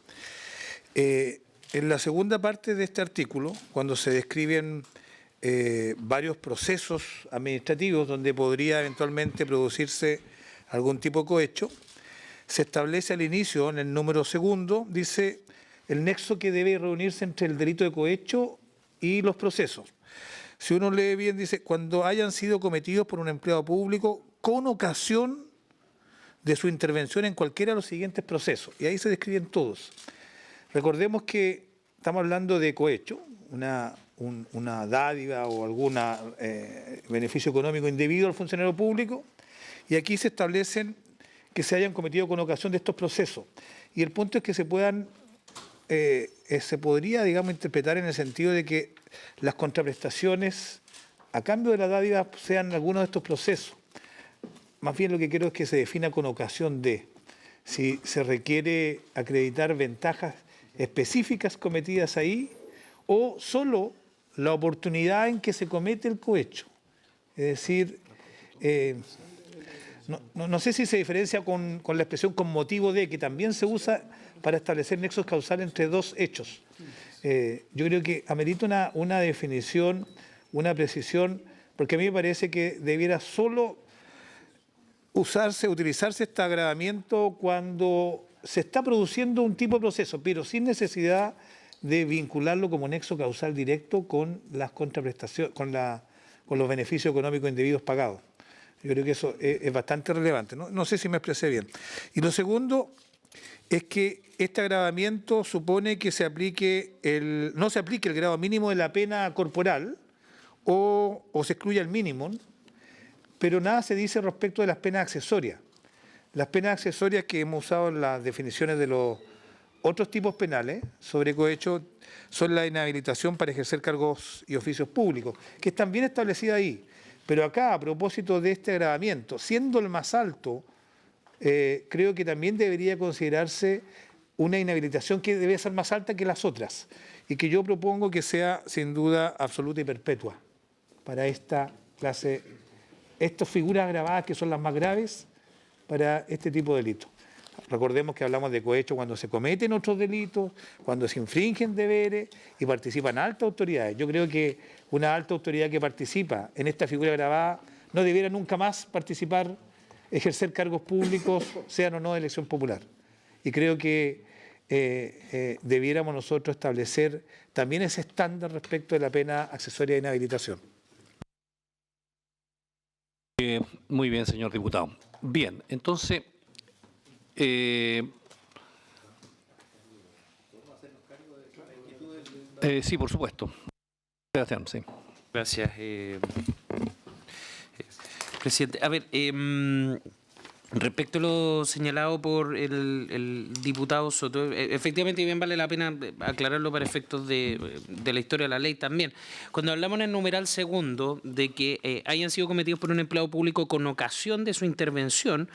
En la segunda parte de este artículo, cuando se describen varios procesos administrativos donde podría eventualmente producirse algún tipo de cohecho, se establece al inicio, en el número segundo, dice el nexo que debe reunirse entre el delito de cohecho y los procesos. Si uno lee bien, dice, cuando hayan sido cometidos por un empleado público con ocasión de su intervención en cualquiera de los siguientes procesos. Y ahí se describen todos. Recordemos que estamos hablando de cohecho, una dádiva o algún beneficio económico indebido al funcionario público, y aquí se establecen que se hayan cometido con ocasión de estos procesos. Y el punto es que se podría, digamos, interpretar en el sentido de que las contraprestaciones a cambio de la dádiva sean algunos de estos procesos. Más bien lo que quiero es que se defina con ocasión de, si se requiere acreditar ventajas específicas cometidas ahí o solo la oportunidad en que se comete el cohecho. Es decir, no sé si se diferencia con la expresión con motivo de, que también se usa para establecer nexos causales entre dos hechos. Yo creo que amerita una definición, una precisión, porque a mí me parece que debiera solo utilizarse este agravamiento cuando se está produciendo un tipo de proceso, pero sin necesidad de vincularlo como nexo causal directo con las contraprestaciones, con los beneficios económicos indebidos pagados. Yo creo que eso es bastante relevante. No sé si me expresé bien. Y lo segundo es que este agravamiento supone que no se aplique el grado mínimo de la pena corporal o se excluya el mínimo, pero nada se dice respecto de las penas accesorias. Las penas accesorias que hemos usado en las definiciones de los otros tipos penales sobre cohecho son la inhabilitación para ejercer cargos y oficios públicos, que están bien establecidas ahí. Pero acá, a propósito de este agravamiento, siendo el más alto, creo que también debería considerarse una inhabilitación que debe ser más alta que las otras. y que yo propongo que sea sin duda absoluta y perpetua para esta clase, estas figuras agravadas que son las más graves para este tipo de delitos. Recordemos que hablamos de cohecho cuando se cometen otros delitos, cuando se infringen deberes y participan altas autoridades. Yo creo que una alta autoridad que participa en esta figura agravada no debiera nunca más participar, ejercer cargos públicos, sean o no de elección popular. Y creo que debiéramos nosotros establecer también ese estándar respecto de la pena accesoria de inhabilitación. Muy bien, señor diputado. Bien, entonces, sí, por supuesto. Sebastián, sí. Gracias, presidente. A ver, respecto a lo señalado por el diputado Soto, efectivamente bien vale la pena aclararlo para efectos de la historia de la ley también. Cuando hablamos en el numeral segundo de que hayan sido cometidos por un empleado público con ocasión de su intervención,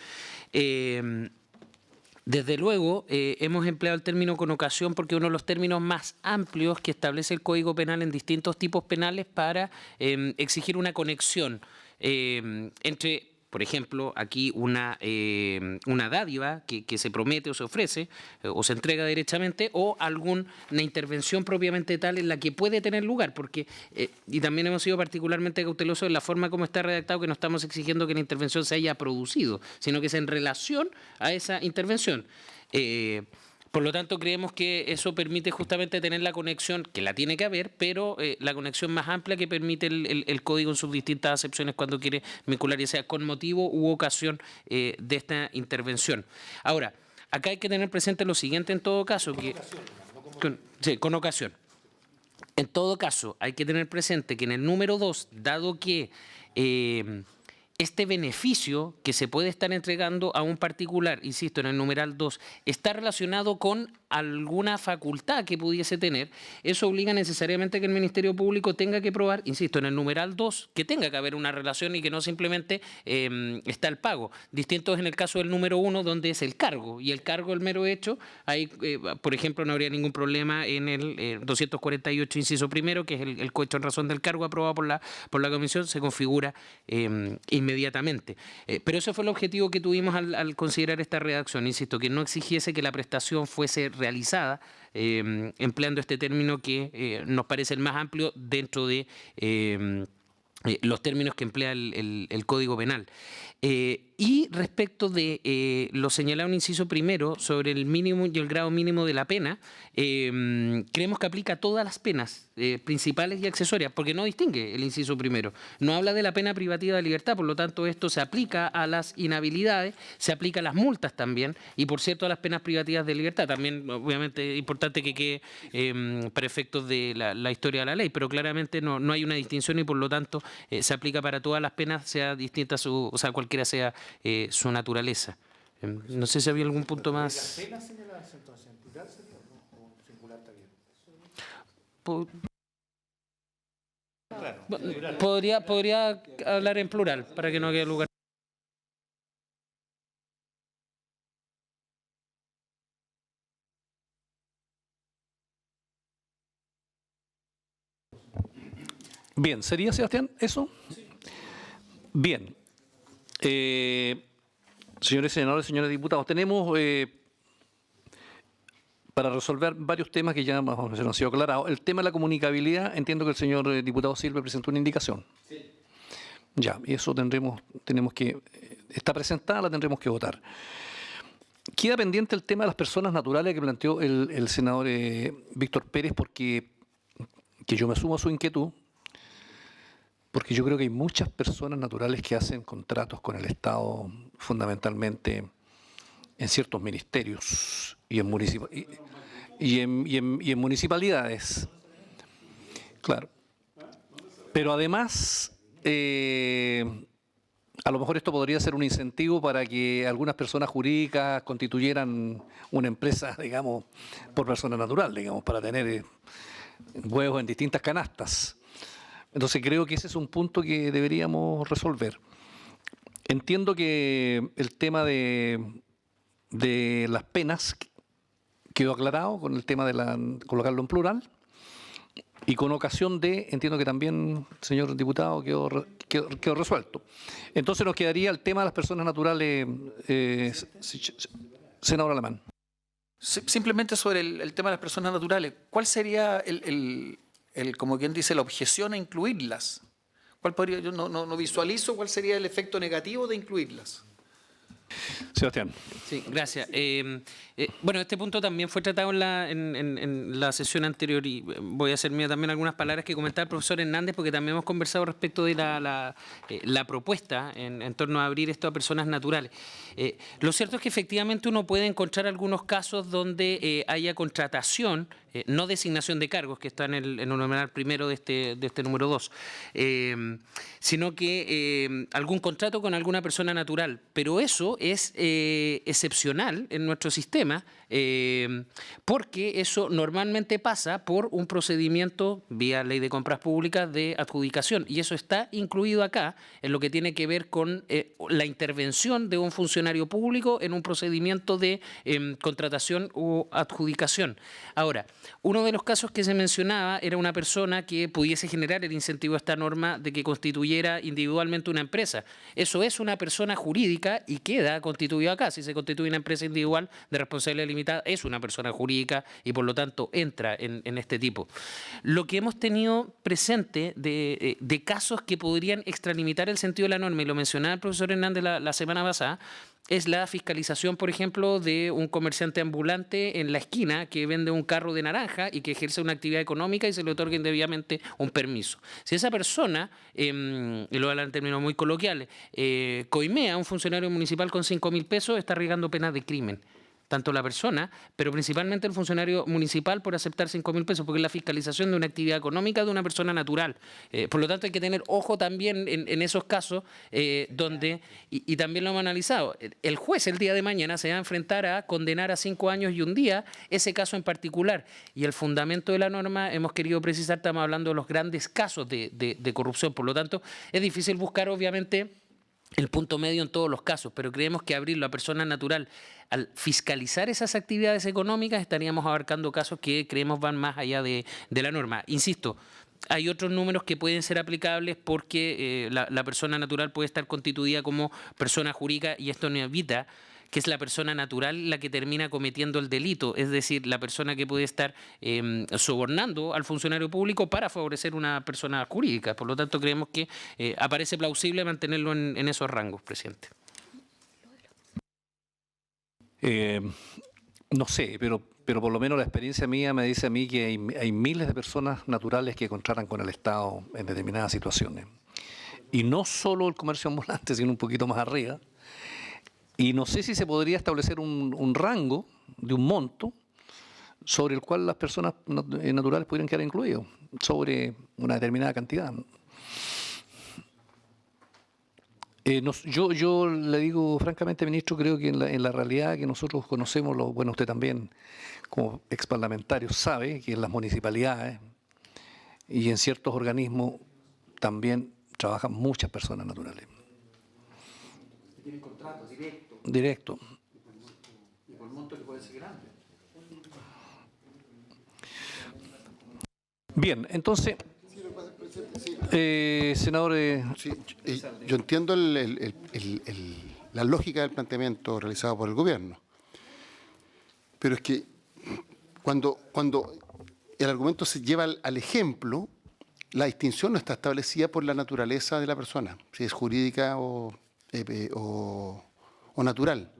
desde luego, hemos empleado el término con ocasión porque es uno de los términos más amplios que establece el Código Penal en distintos tipos penales para exigir una conexión entre, por ejemplo, aquí una dádiva que se promete o se ofrece o se entrega derechamente, o alguna intervención propiamente tal en la que puede tener lugar, porque, y también hemos sido particularmente cautelosos en la forma como está redactado, que no estamos exigiendo que la intervención se haya producido, sino que es en relación a esa intervención. Por lo tanto, creemos que eso permite justamente tener la conexión, que la tiene que haber, pero la conexión más amplia que permite el Código en sus distintas acepciones cuando quiere vincular, ya sea con motivo u ocasión de esta intervención. Ahora, acá hay que tener presente lo siguiente en todo caso, que con ocasión. En todo caso, hay que tener presente que en el número 2, dado que este beneficio que se puede estar entregando a un particular, insisto, en el numeral 2, está relacionado con alguna facultad que pudiese tener, eso obliga necesariamente a que el Ministerio Público tenga que probar, insisto, en el numeral 2, que tenga que haber una relación y que no simplemente está el pago. Distinto es en el caso del número 1, donde es el cargo, y el cargo, el mero hecho, ahí, por ejemplo, no habría ningún problema en el 248, inciso primero, que es el cohecho en razón del cargo aprobado por la Comisión, se configura inmediatamente. Pero ese fue el objetivo que tuvimos al considerar esta redacción, insisto, que no exigiese que la prestación fuese realizada empleando este término que nos parece el más amplio dentro de los términos que emplea el Código Penal. Y respecto de lo señalado en inciso primero sobre el mínimo y el grado mínimo de la pena, creemos que aplica a todas las penas principales y accesorias, porque no distingue el inciso primero. No habla de la pena privativa de libertad, por lo tanto esto se aplica a las inhabilidades, se aplica a las multas también, y por cierto a las penas privativas de libertad. También obviamente es importante que quede para efectos de la historia de la ley, pero claramente no hay una distinción y por lo tanto se aplica para todas las penas, sea distinta o sea, cualquiera sea su naturaleza. No sé si había algún punto más. ¿Las penas señaladas entonces en plural sería o singular también? Podría hablar en plural para que no quede lugar. Bien, ¿sería, Sebastián, eso? Sí. Bien. Señores senadores, señores diputados, tenemos para resolver varios temas que ya más o menos han sido aclarados. El tema de la comunicabilidad, entiendo que el señor diputado Silva presentó una indicación. Sí. Ya, y eso está presentada, la tendremos que votar. Queda pendiente el tema de las personas naturales que planteó el senador Víctor Pérez, porque que yo me sumo a su inquietud, porque yo creo que hay muchas personas naturales que hacen contratos con el Estado, fundamentalmente en ciertos ministerios y en municipalidades. Claro. Pero además, a lo mejor esto podría ser un incentivo para que algunas personas jurídicas constituyeran una empresa, digamos, por persona natural, digamos, para tener huevos en distintas canastas. Entonces creo que ese es un punto que deberíamos resolver. Entiendo que el tema de las penas quedó aclarado con el tema de colocarlo en plural. Y con ocasión de, entiendo que también, señor diputado, quedó resuelto. Entonces nos quedaría el tema de las personas naturales, senador Alemán. Simplemente sobre el tema de las personas naturales, ¿cuál sería como quien dice, la objeción a incluirlas? ¿Cuál podría, yo no visualizo cuál sería el efecto negativo de incluirlas? Sebastián. Sí, gracias. Bueno, este punto también fue tratado en la sesión anterior y voy a hacer mía también algunas palabras que comentaba el profesor Hernández, porque también hemos conversado respecto de la propuesta en torno a abrir esto a personas naturales. Lo cierto es que efectivamente uno puede encontrar algunos casos donde haya contratación, no designación de cargos, que está en el numeral primero de este número 2, sino que algún contrato con alguna persona natural, pero eso es excepcional en nuestro sistema, porque eso normalmente pasa por un procedimiento vía ley de compras públicas de adjudicación, y eso está incluido acá en lo que tiene que ver con la intervención de un funcionario público en un procedimiento de contratación o adjudicación. Ahora, uno de los casos que se mencionaba era una persona que pudiese generar el incentivo a esta norma de que constituyera individualmente una empresa. Eso es una persona jurídica y queda constituido acá. Si se constituye una empresa individual de responsabilidad limitada, es una persona jurídica y por lo tanto entra en este tipo. Lo que hemos tenido presente de casos que podrían extralimitar el sentido de la norma, y lo mencionaba el profesor Hernández la semana pasada, es la fiscalización, por ejemplo, de un comerciante ambulante en la esquina que vende un carro de naranja y que ejerce una actividad económica y se le otorga indebidamente un permiso. Si esa persona, y lo hablan en términos muy coloquiales, coimea a un funcionario municipal con 5.000 pesos, está arriesgando penas de crimen. Tanto la persona, pero principalmente el funcionario municipal por aceptar 5.000 pesos, porque es la fiscalización de una actividad económica de una persona natural. Por lo tanto, hay que tener ojo también en esos casos donde, y también lo hemos analizado, el juez el día de mañana se va a enfrentar a condenar a 5 años y un día ese caso en particular. Y el fundamento de la norma, hemos querido precisar, estamos hablando de los grandes casos de corrupción. Por lo tanto, es difícil buscar, obviamente, el punto medio en todos los casos, pero creemos que abrirlo a persona natural, al fiscalizar esas actividades económicas, estaríamos abarcando casos que creemos van más allá de la norma. Insisto, hay otros números que pueden ser aplicables porque la persona natural puede estar constituida como persona jurídica y esto no evita que es la persona natural la que termina cometiendo el delito, es decir, la persona que puede estar sobornando al funcionario público para favorecer una persona jurídica. Por lo tanto, creemos que aparece plausible mantenerlo en esos rangos, presidente. No sé, pero por lo menos la experiencia mía me dice a mí que hay miles de personas naturales que contratan con el Estado en determinadas situaciones. Y no solo el comercio ambulante, sino un poquito más arriba. Y no sé si se podría establecer un rango de un monto sobre el cual las personas naturales pudieran quedar incluidos, sobre una determinada cantidad. Yo le digo francamente, ministro, creo que en la realidad que nosotros conocemos, bueno, usted también como exparlamentario sabe que en las municipalidades y en ciertos organismos también trabajan muchas personas naturales. Tienen contratos directos. Directo. Y por monto que puede ser grande. Bien, entonces, senador... Sí, yo entiendo la lógica del planteamiento realizado por el gobierno, pero es que cuando el argumento se lleva al ejemplo, la distinción no está establecida por la naturaleza de la persona, si es jurídica o natural,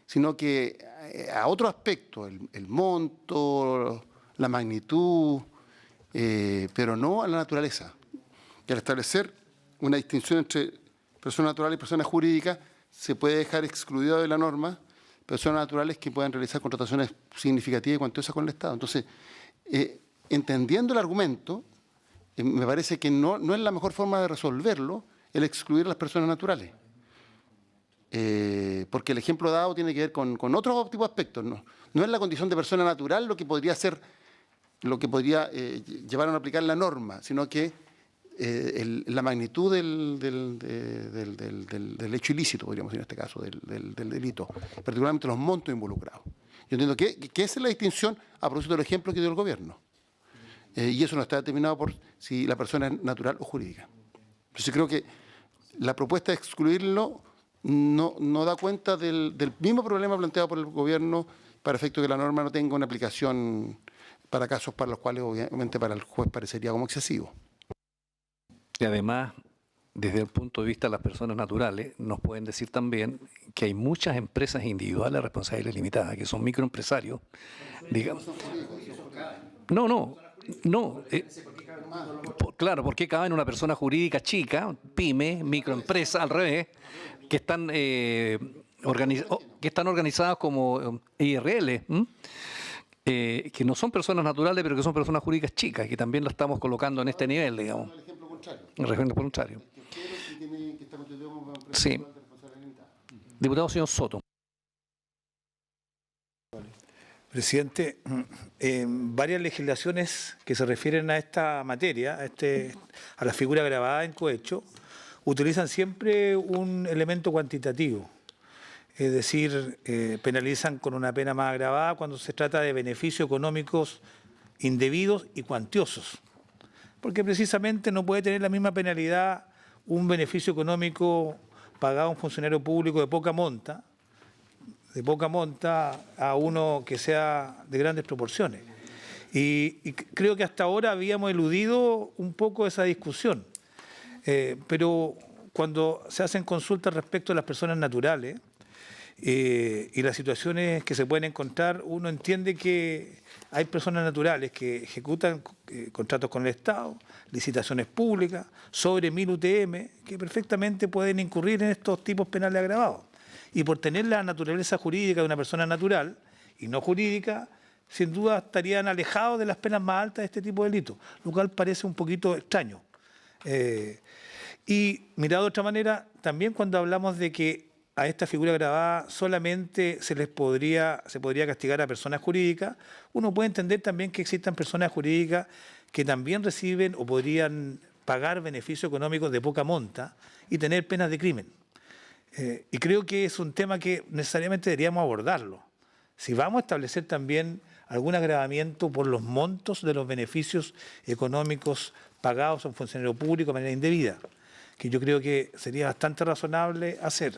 sino que a otro aspecto, el monto, la magnitud, pero no a la naturaleza. Y al establecer una distinción entre persona natural y persona jurídica, se puede dejar excluido de la norma personas naturales que puedan realizar contrataciones significativas y cuantiosas con el Estado. Entonces, entendiendo el argumento, me parece que no es la mejor forma de resolverlo el excluir a las personas naturales. Porque el ejemplo dado tiene que ver con otro tipo de aspectos. No es la condición de persona natural lo que podría llevar a aplicar la norma, sino que la magnitud del hecho ilícito, podríamos decir en este caso, del delito, particularmente los montos involucrados. Yo entiendo que esa es la distinción a propósito del ejemplo que dio el gobierno. y eso no está determinado por si la persona es natural o jurídica. Entonces creo que la propuesta de excluirlo no da cuenta del mismo problema planteado por el gobierno para efecto de que la norma no tenga una aplicación para casos para los cuales obviamente para el juez parecería como excesivo. Y además, desde el punto de vista de las personas naturales, nos pueden decir también que hay muchas empresas individuales de responsabilidad limitada, que son microempresarios, digamos. No. Claro, porque caben una persona jurídica chica, pyme, microempresa, al revés, que están organizadas como IRL, que no son personas naturales, pero que son personas jurídicas chicas, que también la estamos colocando en este nivel, digamos. El ejemplo contrario. Sí. Diputado señor Soto. Presidente, varias legislaciones que se refieren a esta materia, a la figura grabada en cohecho, utilizan siempre un elemento cuantitativo. Es decir, penalizan con una pena más agravada cuando se trata de beneficios económicos indebidos y cuantiosos. Porque precisamente no puede tener la misma penalidad un beneficio económico pagado a un funcionario público de poca monta a uno que sea de grandes proporciones. Y creo que hasta ahora habíamos eludido un poco esa discusión. Pero cuando se hacen consultas respecto a las personas naturales y las situaciones que se pueden encontrar, uno entiende que hay personas naturales que ejecutan contratos con el Estado, licitaciones públicas, sobre 1000 UTM, que perfectamente pueden incurrir en estos tipos penales agravados. Y por tener la naturaleza jurídica de una persona natural y no jurídica, sin duda estarían alejados de las penas más altas de este tipo de delitos, lo cual parece un poquito extraño. Y mirado de otra manera, también cuando hablamos de que a esta figura agravada solamente se podría castigar a personas jurídicas, uno puede entender también que existan personas jurídicas que también reciben o podrían pagar beneficios económicos de poca monta y tener penas de crimen. Y creo que es un tema que necesariamente deberíamos abordarlo. Si vamos a establecer también algún agravamiento por los montos de los beneficios económicos pagados a un funcionario público de manera indebida, que yo creo que sería bastante razonable hacer.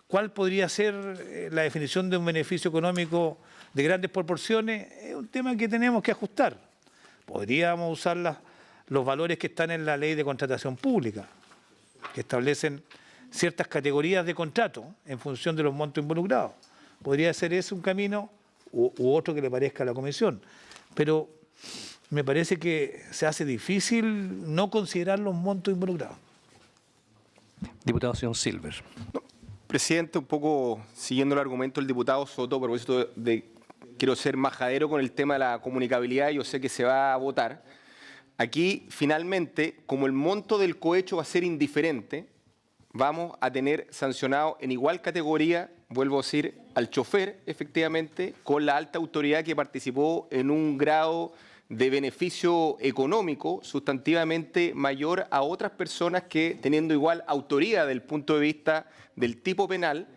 ¿Cuál podría ser la definición de un beneficio económico de grandes proporciones? Es un tema que tenemos que ajustar. Podríamos usar los valores que están en la ley de contratación pública, que establecen ciertas categorías de contrato en función de los montos involucrados. Podría ser ese un camino u otro que le parezca a la Comisión. Pero me parece que se hace difícil no considerar los montos involucrados. Diputado señor Silver. Presidente, un poco siguiendo el argumento del diputado Soto, a propósito quiero ser majadero con el tema de la comunicabilidad, yo sé que se va a votar. Aquí, finalmente, como el monto del cohecho va a ser indiferente, vamos a tener sancionado en igual categoría, vuelvo a decir, al chofer, efectivamente, con la alta autoridad que participó en un grado de beneficio económico sustantivamente mayor a otras personas que, teniendo igual autoría del punto de vista del tipo penal,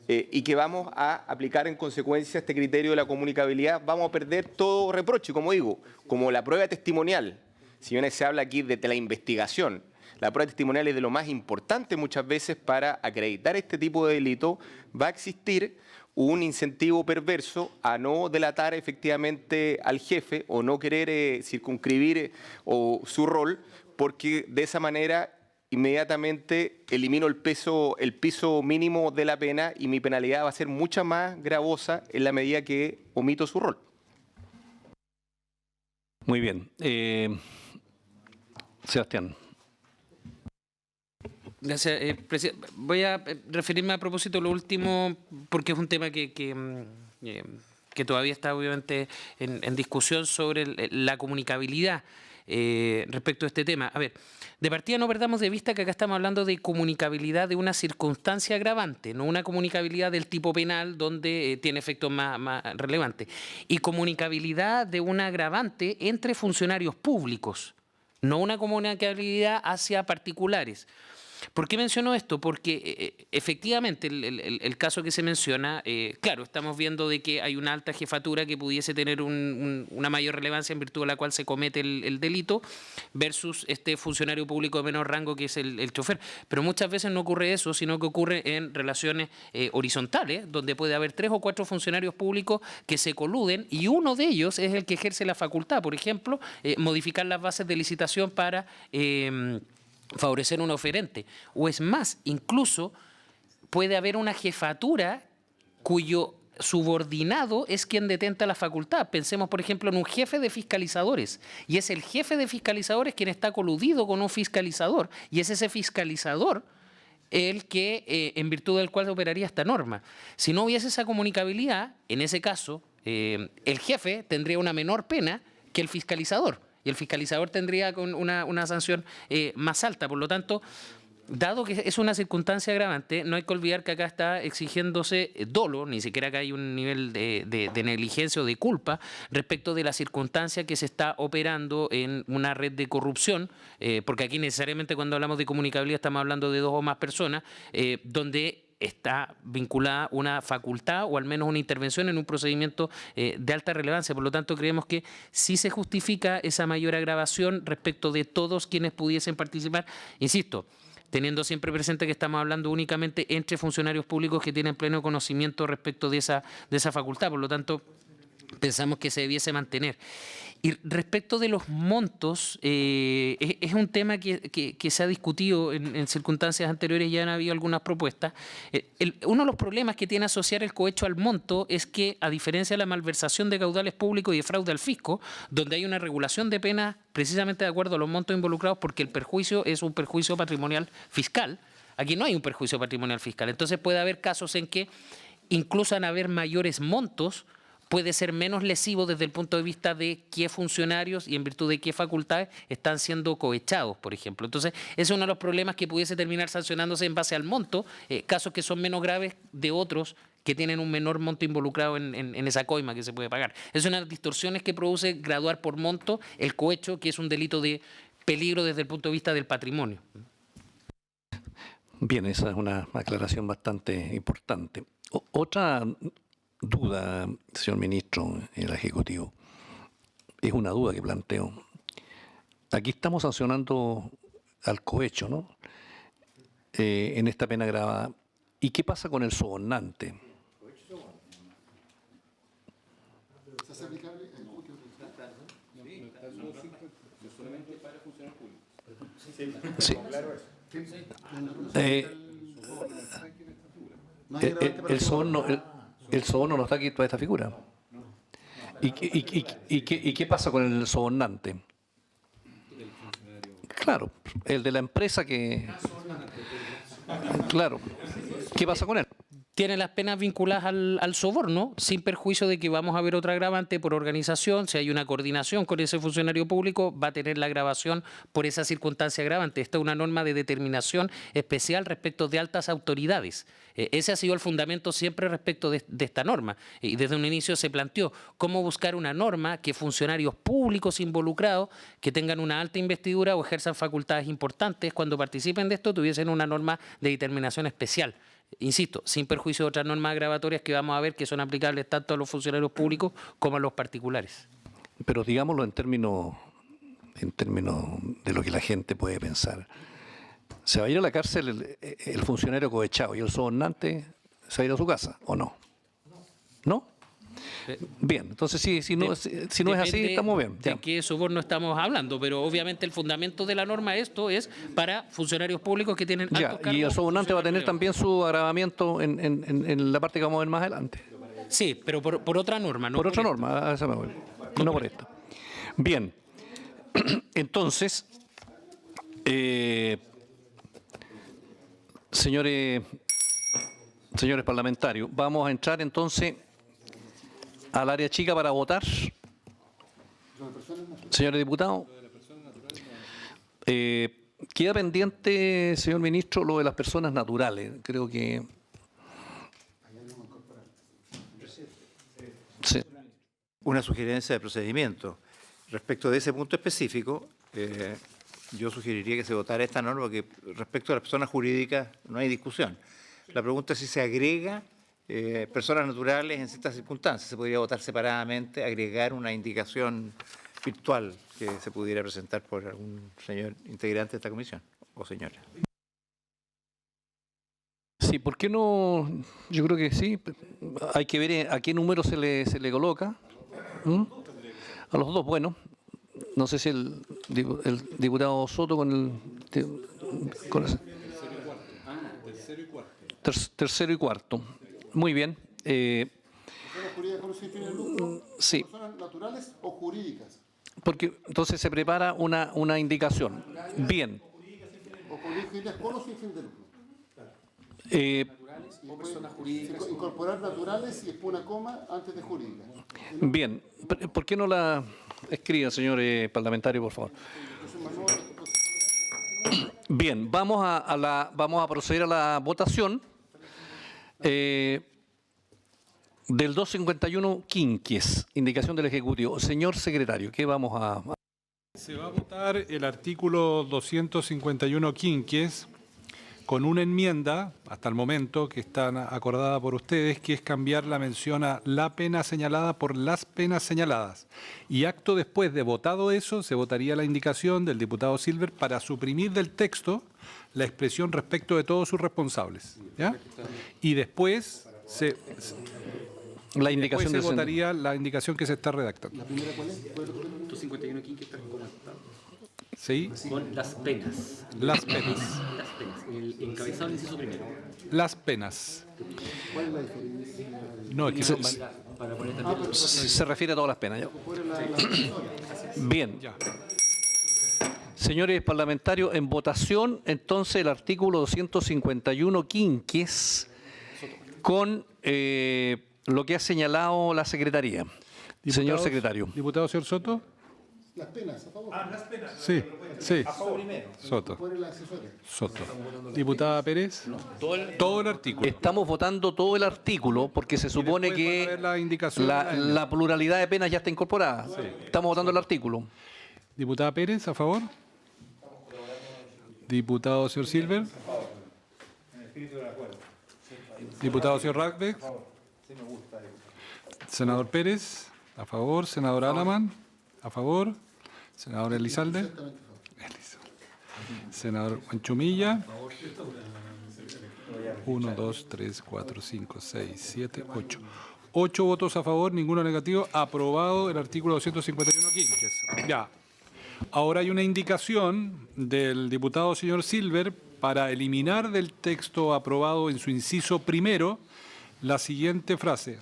y que vamos a aplicar en consecuencia este criterio de la comunicabilidad, vamos a perder todo reproche, como digo, como la prueba testimonial. Si bien se habla aquí de la investigación, la prueba testimonial es de lo más importante muchas veces para acreditar este tipo de delito, va a existir un incentivo perverso a no delatar efectivamente al jefe o no querer circunscribir su rol, porque de esa manera inmediatamente elimino el piso mínimo de la pena y mi penalidad va a ser mucha más gravosa en la medida que omito su rol. Muy bien. Sebastián. Gracias, presidente. Voy a referirme a propósito de lo último, porque es un tema que todavía está obviamente en discusión sobre la comunicabilidad respecto a este tema. A ver, de partida no perdamos de vista que acá estamos hablando de comunicabilidad de una circunstancia agravante, no una comunicabilidad del tipo penal donde tiene efectos más relevantes. Y comunicabilidad de un agravante entre funcionarios públicos, no una comunicabilidad hacia particulares. ¿Por qué menciono esto? Porque efectivamente el caso que se menciona, claro, estamos viendo de que hay una alta jefatura que pudiese tener una mayor relevancia en virtud de la cual se comete el delito versus este funcionario público de menor rango que es el chofer. Pero muchas veces no ocurre eso, sino que ocurre en relaciones horizontales, donde puede haber 3 o 4 funcionarios públicos que se coluden y uno de ellos es el que ejerce la facultad, por ejemplo, modificar las bases de licitación para favorecer un oferente. O es más, incluso puede haber una jefatura cuyo subordinado es quien detenta la facultad. Pensemos, por ejemplo, en un jefe de fiscalizadores. Y es el jefe de fiscalizadores quien está coludido con un fiscalizador. Y es ese fiscalizador el que, en virtud del cual operaría esta norma. Si no hubiese esa comunicabilidad, en ese caso, el jefe tendría una menor pena que el fiscalizador. Y el fiscalizador tendría una sanción más alta. Por lo tanto, dado que es una circunstancia agravante, no hay que olvidar que acá está exigiéndose dolo, ni siquiera acá hay un nivel de negligencia o de culpa respecto de la circunstancia que se está operando en una red de corrupción, porque aquí necesariamente cuando hablamos de comunicabilidad estamos hablando de 2 o más personas, donde está vinculada una facultad o al menos una intervención en un procedimiento de alta relevancia. Por lo tanto, creemos que sí se justifica esa mayor agravación respecto de todos quienes pudiesen participar. Insisto, teniendo siempre presente que estamos hablando únicamente entre funcionarios públicos que tienen pleno conocimiento respecto de esa facultad. Por lo tanto, pensamos que se debiese mantener. Y respecto de los montos, es un tema que se ha discutido en circunstancias anteriores, ya han habido algunas propuestas. Uno de los problemas que tiene asociar el cohecho al monto es que, a diferencia de la malversación de caudales públicos y de fraude al fisco, donde hay una regulación de penas precisamente de acuerdo a los montos involucrados, porque el perjuicio es un perjuicio patrimonial fiscal, aquí no hay un perjuicio patrimonial fiscal. Entonces puede haber casos en que incluso al haber mayores montos, puede ser menos lesivo desde el punto de vista de qué funcionarios y en virtud de qué facultades están siendo cohechados, por ejemplo. Entonces, ese es uno de los problemas que pudiese terminar sancionándose en base al monto, casos que son menos graves de otros que tienen un menor monto involucrado en esa coima que se puede pagar. Es una de las distorsiones que produce graduar por monto el cohecho, que es un delito de peligro desde el punto de vista del patrimonio. Bien, esa es una aclaración bastante importante. Otra duda, señor ministro, el Ejecutivo, es una duda que planteo. Aquí estamos sancionando al cohecho, ¿no? En esta pena agravada. ¿Y qué pasa con el sobornante? Sí. El soborno no está aquí, toda esta figura. ¿Y qué pasa con el sobornante? Claro, el de la empresa que... Claro, ¿qué pasa con él? Tiene las penas vinculadas al soborno, sin perjuicio de que vamos a ver otra agravante por organización. Si hay una coordinación con ese funcionario público, va a tener la agravación por esa circunstancia agravante. Esta es una norma de determinación especial respecto de altas autoridades. Ese ha sido el fundamento siempre respecto de esta norma. Y desde un inicio se planteó cómo buscar una norma que funcionarios públicos involucrados, que tengan una alta investidura o ejerzan facultades importantes, cuando participen de esto, tuviesen una norma de determinación especial. Insisto, sin perjuicio de otras normas agravatorias que vamos a ver que son aplicables tanto a los funcionarios públicos como a los particulares. Pero digámoslo en términos de lo que la gente puede pensar. ¿Se va a ir a la cárcel el funcionario cohechado y el sobornante se va a ir a su casa o no? ¿No? Bien, entonces si no es así, estamos bien. ¿De qué soborno estamos hablando? Pero obviamente el fundamento de la norma esto es para funcionarios públicos que tienen altos cargos. Y el sobornante va a tener también su agravamiento en la parte que vamos a ver más adelante. Sí, pero por otra norma, ¿no? Por otra norma, a esa me voy. No por esta. Bien, entonces, señores parlamentarios, vamos a entrar entonces al área chica para votar. Señores diputados, queda pendiente, señor ministro, lo de las personas naturales. Creo que... Sí. Una sugerencia de procedimiento. Respecto de ese punto específico, yo sugeriría que se votara esta norma, porque respecto a las personas jurídicas no hay discusión. La pregunta es si se agrega personas naturales en ciertas circunstancias. Se podría votar separadamente, agregar una indicación virtual que se pudiera presentar por algún señor integrante de esta comisión o señora. Sí, ¿por qué no? Yo creo que sí. Hay que ver a qué número se le coloca. ¿Mm? A los dos, bueno. No sé si el diputado Soto con el... Tercero y cuarto. Muy bien. ¿Personas jurídicas con sin fines de lucro? Sí. ¿Personas naturales o jurídicas? Porque entonces se prepara una indicación. Bien. ¿O jurídicas con o sin fin de lucro? O puede incorporar naturales y después una coma antes de jurídicas. Bien. ¿Por qué no la escriba, señor parlamentario, por favor? Bien, vamos a proceder a la votación del 251 quinquies, indicación del Ejecutivo. Señor secretario, ¿qué vamos a...? Se va a votar el artículo 251 quinquies con una enmienda, hasta el momento, que está acordada por ustedes, que es cambiar la mención a la pena señalada por las penas señaladas. Y acto después de votado eso, se votaría la indicación del diputado Silver para suprimir del texto la expresión respecto de todos sus responsables. ¿Ya? Y después se votaría la indicación que se está redactando. ¿La primera cuál es? 251 aquí que está como estado. ¿Sí? Con las penas. Las penas. Las penas. El encabezado del inciso primero. Las penas. ¿Cuál es la diferencia? No, es que Para poner también. Se refiere a todas las penas. ¿Ya? Bien. ya. Señores parlamentarios, en votación, entonces, el artículo 251 quinquies con lo que ha señalado la Secretaría. Señor secretario. Diputado, señor Soto. Las penas, a favor. Las penas. Sí, sí. Soto. Por el accesorio. Soto. Diputada Pérez. Todo el artículo. Estamos votando todo el artículo porque se supone después van a que ver la indicación la pluralidad de penas ya está incorporada. Estamos votando el artículo. Diputada Pérez, a favor. Diputado señor Silver. Diputado señor Radbeck. Senador Pérez, a favor. Senador Alaman, a favor. Senador Elizalde. Senador Manchumilla. 1, 2, 3, 4, 5, 6, 7, 8. 8 votos a favor, ninguno negativo. Aprobado el artículo 251 quinquies. Ya. Ahora hay una indicación del diputado señor Silver para eliminar del texto aprobado en su inciso primero la siguiente frase: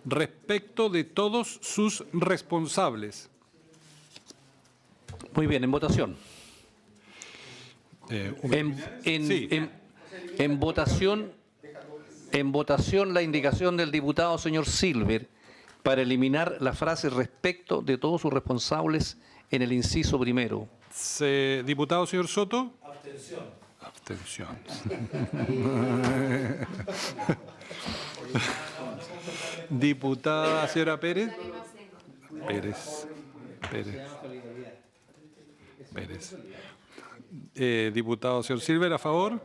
respecto de todos sus responsables. Muy bien, en votación. Sí. En votación la indicación del diputado señor Silver para eliminar la frase respecto de todos sus responsables en el inciso primero. Diputado señor Soto. Abstención. Abstención. Diputada señora Pérez. Pérez. Diputado señor Silver, a favor.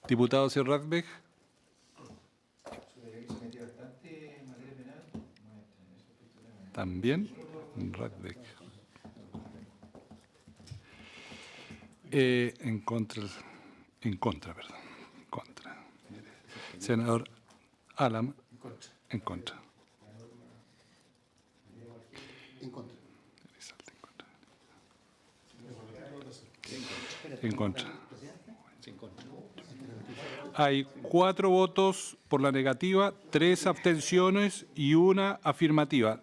Diputado señor Radbeck. También Radbeck. En contra, perdón. Contra. Senador Alam. En contra. En contra. Hay 4 votos por la negativa, 3 abstenciones y 1 afirmativa.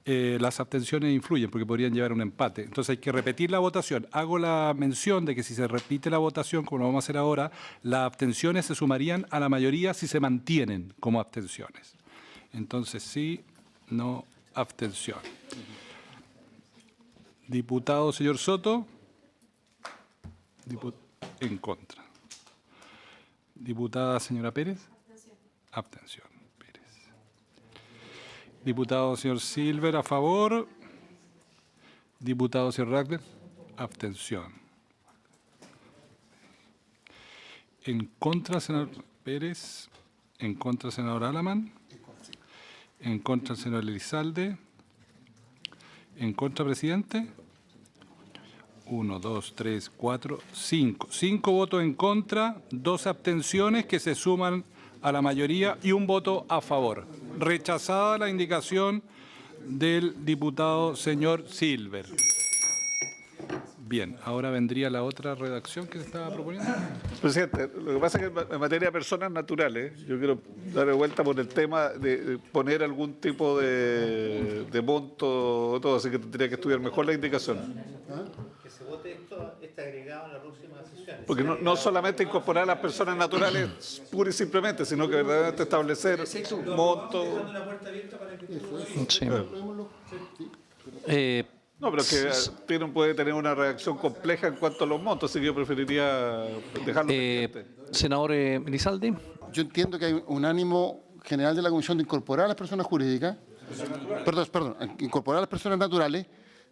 Las abstenciones influyen porque podrían llevar a un empate. Entonces hay que repetir la votación. Hago la mención de que si se repite la votación, como lo vamos a hacer ahora, las abstenciones se sumarían a la mayoría si se mantienen como abstenciones. Entonces sí, no, abstención. Diputado señor Soto. En contra. Diputada señora Pérez. Abstención. Diputado señor Silver, a favor. Diputado señor Radcliffe. Abstención. En contra, senador Pérez. En contra, senador Alaman. En contra, senador Elizalde. En contra, presidente. 1, 2, 3, 4, 5. 5 votos en contra, 2 abstenciones que se suman a la mayoría y un voto a favor. Rechazada la indicación del diputado señor Silver. Bien, ahora vendría la otra redacción que se estaba proponiendo. Presidente, lo que pasa es que en materia de personas naturales, yo quiero dar vuelta por el tema de poner algún tipo de monto, todo, así que tendría que estudiar mejor la indicación. Que se vote esto agregado en la próxima sesión. Porque no solamente incorporar a las personas naturales pura y simplemente, sino que verdaderamente establecer monto. Sí. No, pero es que puede tener una reacción compleja en cuanto a los montos, así que yo preferiría dejarlo pendiente. Senador Elizalde. Yo entiendo que hay un ánimo general de la Comisión de incorporar a las personas jurídicas, perdón, incorporar a las personas naturales,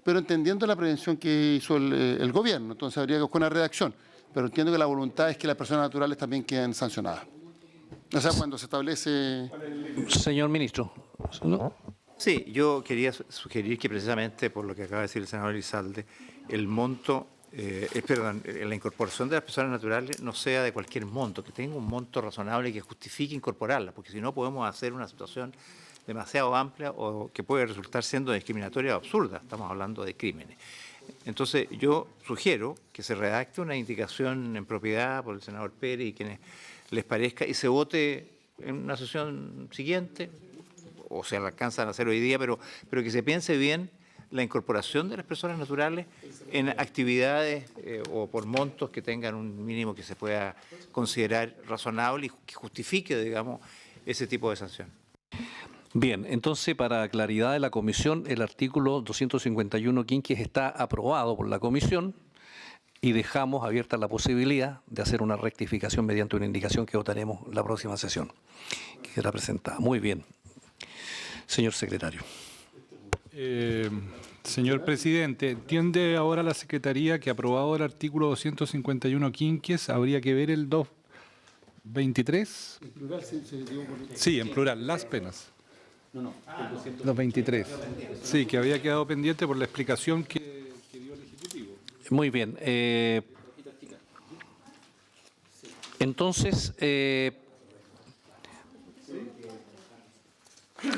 pero entendiendo la prevención que hizo el gobierno. Entonces habría que buscar una redacción, pero entiendo que la voluntad es que las personas naturales también queden sancionadas. O sea, cuando se establece... Señor ministro. ¿No? Sí, yo quería sugerir que precisamente por lo que acaba de decir el senador Elizalde, el monto, la incorporación de las personas naturales no sea de cualquier monto, que tenga un monto razonable que justifique incorporarla, porque si no podemos hacer una situación demasiado amplia o que puede resultar siendo discriminatoria o absurda. Estamos hablando de crímenes. Entonces, yo sugiero que se redacte una indicación en propiedad por el senador Pérez y quienes les parezca y se vote en una sesión siguiente, o se alcanzan a hacer hoy día, pero que se piense bien la incorporación de las personas naturales en actividades o por montos que tengan un mínimo que se pueda considerar razonable y que justifique, digamos, ese tipo de sanción. Bien, entonces, para claridad de la comisión, el artículo 251 quinquis está aprobado por la comisión y dejamos abierta la posibilidad de hacer una rectificación mediante una indicación que votaremos la próxima sesión, que será presentada. Muy bien. Señor secretario. Señor presidente, ¿entiende ahora la Secretaría que aprobado el artículo 251 quinquies habría que ver el 223? En plural Sí, en plural, las penas. No, el 223. Sí, que había quedado pendiente por la explicación que dio el Ejecutivo. Muy bien. Entonces,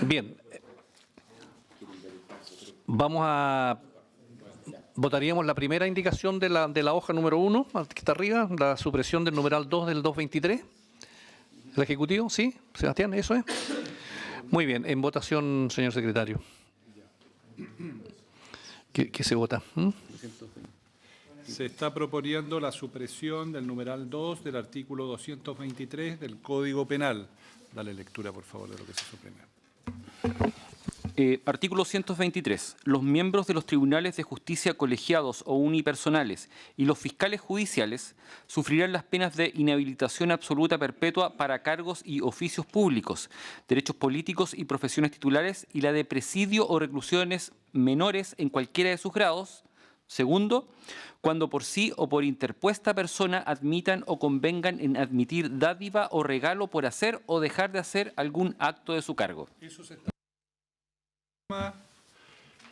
bien. Votaríamos la primera indicación de la hoja número 1, que está arriba, la supresión del numeral 2 del 223. ¿El Ejecutivo? ¿Sí? Sebastián, ¿eso es? Muy bien. En votación, señor secretario. ¿Qué se vota? Se está proponiendo la supresión del numeral 2 del artículo 223 del Código Penal. Dale lectura, por favor, de lo que se suprime. Artículo 123. Los miembros de los tribunales de justicia colegiados o unipersonales y los fiscales judiciales sufrirán las penas de inhabilitación absoluta perpetua para cargos y oficios públicos, derechos políticos y profesiones titulares y la de presidio o reclusiones menores en cualquiera de sus grados. Segundo, cuando por sí o por interpuesta persona admitan o convengan en admitir dádiva o regalo por hacer o dejar de hacer algún acto de su cargo. Eso se está...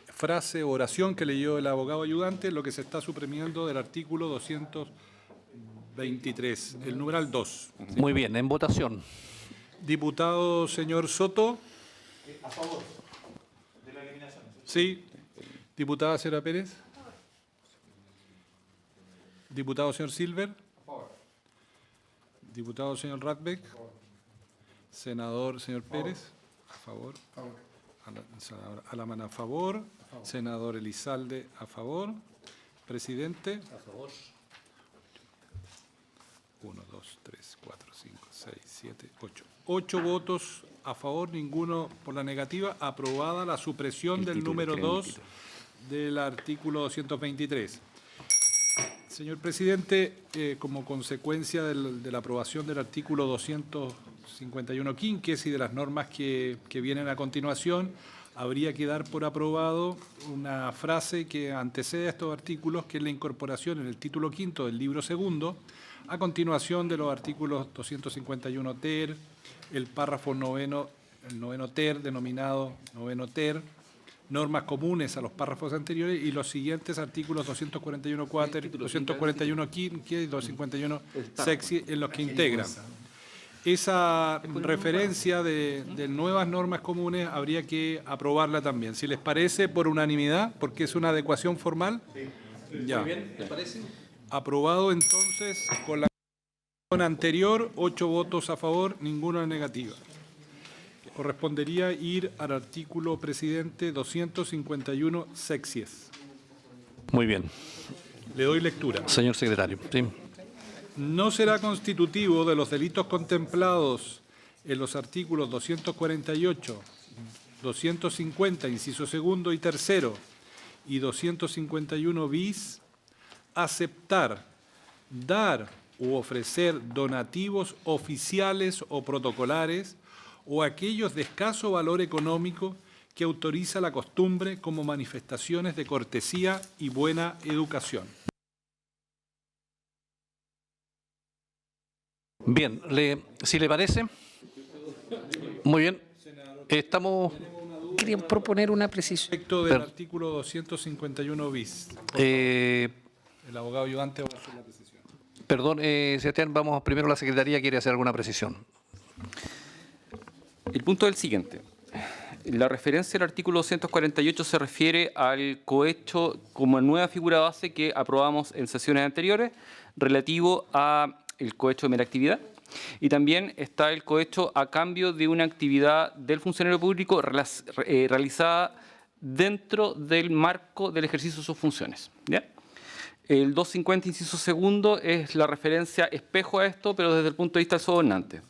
Frase o oración que leyó el abogado ayudante, lo que se está suprimiendo del artículo 223, el numeral 2. Muy bien, en votación. Diputado señor Soto. A favor de la eliminación. Sí. Diputada señora Pérez. Diputado señor Silver. A favor. Diputado señor Radbeck. Senador señor Pérez. A favor. Senador Alaman a favor. Senador Elizalde a favor. Presidente. A favor. 1, 2, 3, 4, 5, 6, 7, 8. 8 votos a favor, ninguno por la negativa. Aprobada la supresión del número 2 del artículo 223. Señor presidente, como consecuencia de la aprobación del artículo 251 quinquies y de las normas que vienen a continuación, habría que dar por aprobado una frase que antecede a estos artículos, que es la incorporación en el título quinto del libro segundo, a continuación de los artículos 251 ter, el párrafo noveno, el noveno ter, denominado noveno ter, normas comunes a los párrafos anteriores, y los siguientes artículos 241 quater, 241 quinque y 251 sexi, en los que integran. Esa referencia de nuevas normas comunes habría que aprobarla también. Si les parece, por unanimidad, porque es una adecuación formal. Ya. Muy bien, ¿les parece? Aprobado entonces con la anterior, 8 votos a favor, ninguno en negativa. Correspondería ir al artículo, presidente, 251 sexies. Muy bien. Le doy lectura. Señor secretario. Sí. No será constitutivo de los delitos contemplados en los artículos 248, 250, inciso segundo y tercero, y 251 bis, aceptar, dar u ofrecer donativos oficiales o protocolares o aquellos de escaso valor económico que autoriza la costumbre como manifestaciones de cortesía y buena educación. Bien, si le parece, muy bien, estamos... Quería proponer una precisión. Respecto del artículo 251 bis. El abogado ayudante va a hacer la precisión. Perdón, Sebastián, vamos primero, la Secretaría quiere hacer alguna precisión. El punto es el siguiente. La referencia al artículo 248 se refiere al cohecho como nueva figura base que aprobamos en sesiones anteriores, relativo a el cohecho de mera actividad, y también está el cohecho a cambio de una actividad del funcionario público realizada dentro del marco del ejercicio de sus funciones. ¿Ya? El 250, inciso segundo, es la referencia espejo a esto, pero desde el punto de vista del sobornante.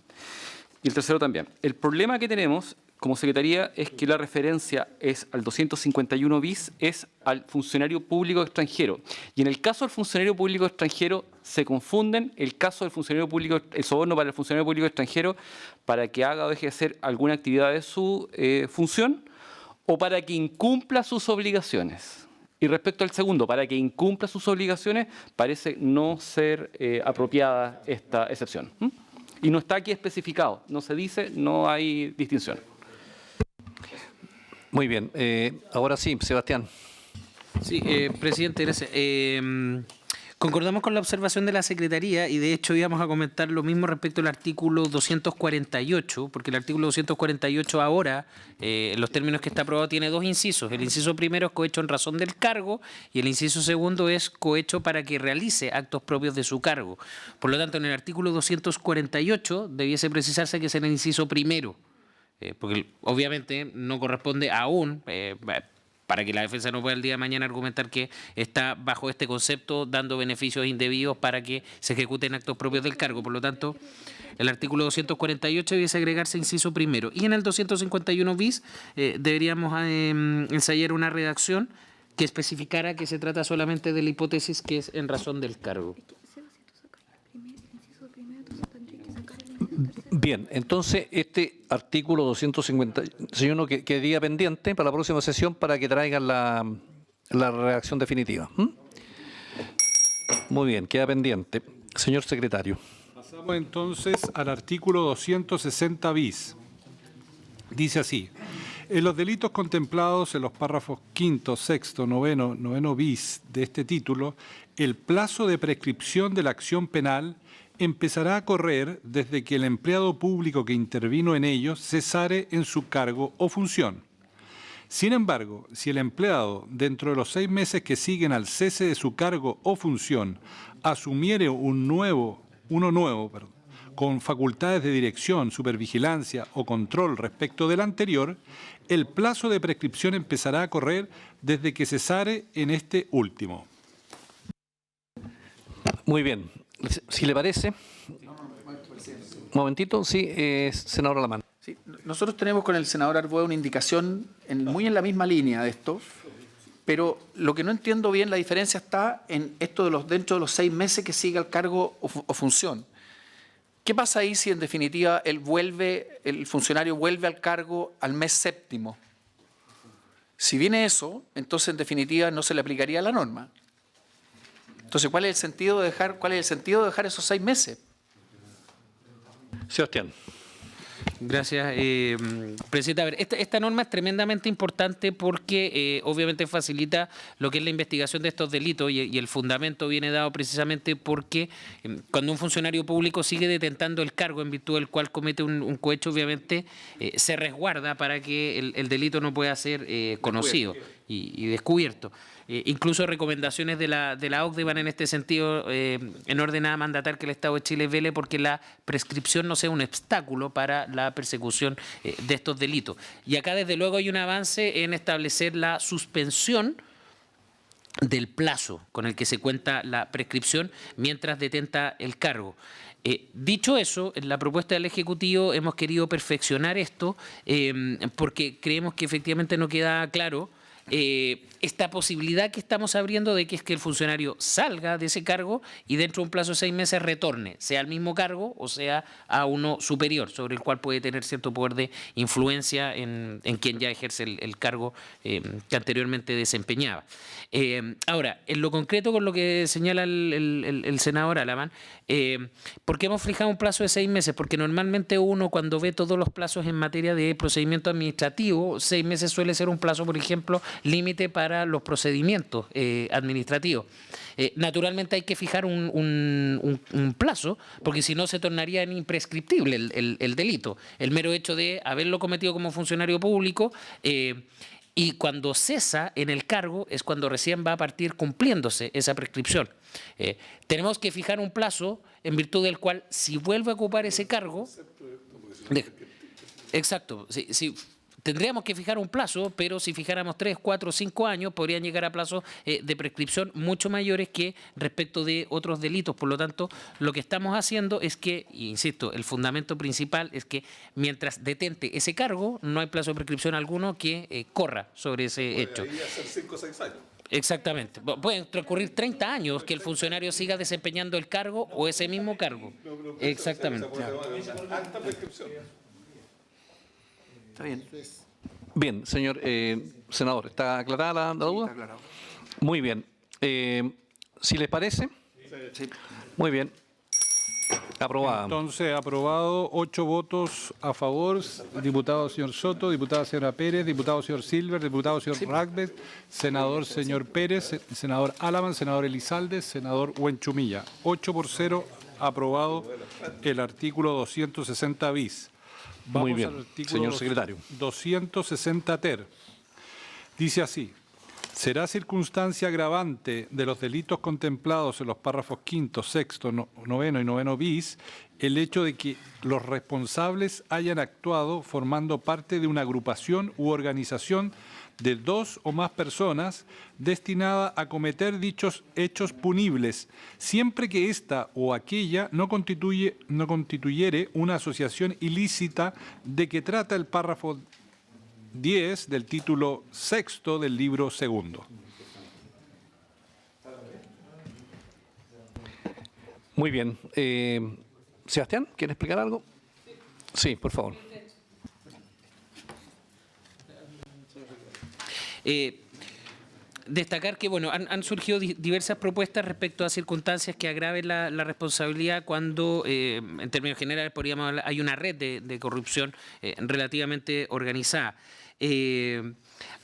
Y el tercero también. El problema que tenemos como Secretaría es que la referencia es al 251 bis, es al funcionario público extranjero. Y en el caso del funcionario público extranjero se confunden el caso del funcionario público, el soborno para el funcionario público extranjero para que haga o deje de hacer alguna actividad de su función o para que incumpla sus obligaciones. Y respecto al segundo, para que incumpla sus obligaciones, parece no ser apropiada esta excepción. Y no está aquí especificado, no se dice, no hay distinción. Muy bien, ahora sí, Sebastián. Sí, presidente, gracias. Concordamos con la observación de la Secretaría y de hecho íbamos a comentar lo mismo respecto al artículo 248, porque el artículo 248 ahora, en los términos que está aprobado, tiene dos incisos. El inciso primero es cohecho en razón del cargo y el inciso segundo es cohecho para que realice actos propios de su cargo. Por lo tanto, en el artículo 248 debiese precisarse que es en el inciso primero, porque obviamente no corresponde aún... para que la defensa no pueda el día de mañana argumentar que está bajo este concepto dando beneficios indebidos para que se ejecuten actos propios del cargo. Por lo tanto, el artículo 248 debiese agregarse inciso primero. Y en el 251 bis deberíamos ensayar una redacción que especificara que se trata solamente de la hipótesis que es en razón del cargo. Bien, entonces este artículo 251 que quedaría pendiente para la próxima sesión para que traigan la redacción definitiva. Muy bien, queda pendiente. Señor secretario. Pasamos entonces al artículo 260 bis. Dice así: en los delitos contemplados en los párrafos quinto, sexto, noveno bis de este título, el plazo de prescripción de la acción penal empezará a correr desde que el empleado público que intervino en ellos cesare en su cargo o función. Sin embargo, si el empleado, dentro de los 6 meses que siguen al cese de su cargo o función, asumiere uno nuevo, con facultades de dirección, supervigilancia o control respecto del anterior, el plazo de prescripción empezará a correr desde que cesare en este último. Muy bien. Si le parece, un momentito, sí, senador Alamán. Sí, nosotros tenemos con el senador Arboe una indicación muy en la misma línea de esto, pero lo que no entiendo bien, la diferencia está en esto de dentro de los 6 meses que sigue al cargo o función. ¿Qué pasa ahí si en definitiva el funcionario vuelve al cargo al mes séptimo? Si viene eso, entonces en definitiva no se le aplicaría la norma. Entonces, ¿cuál es el sentido de dejar esos 6 meses? Sebastián. Gracias, presidente. A ver, esta norma es tremendamente importante porque obviamente facilita lo que es la investigación de estos delitos y el fundamento viene dado precisamente porque cuando un funcionario público sigue detentando el cargo en virtud del cual comete un cohecho, obviamente se resguarda para que el delito no pueda ser conocido y descubierto. Incluso recomendaciones de la OCDE van en este sentido en orden a mandatar que el Estado de Chile vele porque la prescripción no sea un obstáculo para la persecución de estos delitos. Y acá desde luego hay un avance en establecer la suspensión del plazo con el que se cuenta la prescripción mientras detenta el cargo. Dicho eso, en la propuesta del Ejecutivo hemos querido perfeccionar esto porque creemos que efectivamente no queda claro esta posibilidad que estamos abriendo de que es que el funcionario salga de ese cargo y dentro de un plazo de 6 meses retorne, sea al mismo cargo o sea a uno superior, sobre el cual puede tener cierto poder de influencia en quien ya ejerce el cargo que anteriormente desempeñaba. Ahora, en lo concreto con lo que señala el senador Alamán, ¿por qué hemos fijado un plazo de 6 meses? Porque normalmente uno cuando ve todos los plazos en materia de procedimiento administrativo, 6 meses suele ser un plazo, por ejemplo, límite para los procedimientos administrativos. Naturalmente hay que fijar un plazo, porque si no se tornaría imprescriptible el delito. El mero hecho de haberlo cometido como funcionario público y cuando cesa en el cargo es cuando recién va a partir cumpliéndose esa prescripción. Tenemos que fijar un plazo en virtud del cual si vuelve a ocupar ese cargo... Exacto, si tendríamos que fijar un plazo, pero si fijáramos 3, 4, 5 años, podrían llegar a plazos de prescripción mucho mayores que respecto de otros delitos. Por lo tanto, lo que estamos haciendo es que, insisto, el fundamento principal es que mientras detente ese cargo, no hay plazo de prescripción alguno que corra sobre ese hecho. Podría ser 5 o 6 años. Exactamente. Pueden transcurrir 30 años que el funcionario siga desempeñando el cargo o ese mismo cargo. Exactamente. Alta prescripción. Está bien. Bien, señor senador, ¿está aclarada la duda? Está aclarado. Muy bien. Si les parece. Sí. Muy bien. Aprobada. Entonces, aprobado, 8 votos a favor, diputado señor Soto, diputada señora Pérez, diputado señor Silver, diputado señor Ragbet, senador señor Pérez, senador Alamán, senador Elizalde, senador Huenchumilla. 8-0, aprobado el artículo 260 bis. Vamos Muy bien, al artículo señor secretario. 260 ter. Dice así. Será circunstancia agravante de los delitos contemplados en los párrafos 5º, 6º, 9º y 9º bis el hecho de que los responsables hayan actuado formando parte de una agrupación u organización de 2 o más personas destinada a cometer dichos hechos punibles, siempre que ésta o aquella no constituyere una asociación ilícita de que trata el párrafo 10 del título 6º del libro 2º. Muy bien. Sebastián, ¿quiere explicar algo? Sí, por favor. Destacar que bueno han surgido diversas propuestas respecto a circunstancias que agraven la responsabilidad cuando, en términos generales, podríamos hablar, hay una red de corrupción relativamente organizada.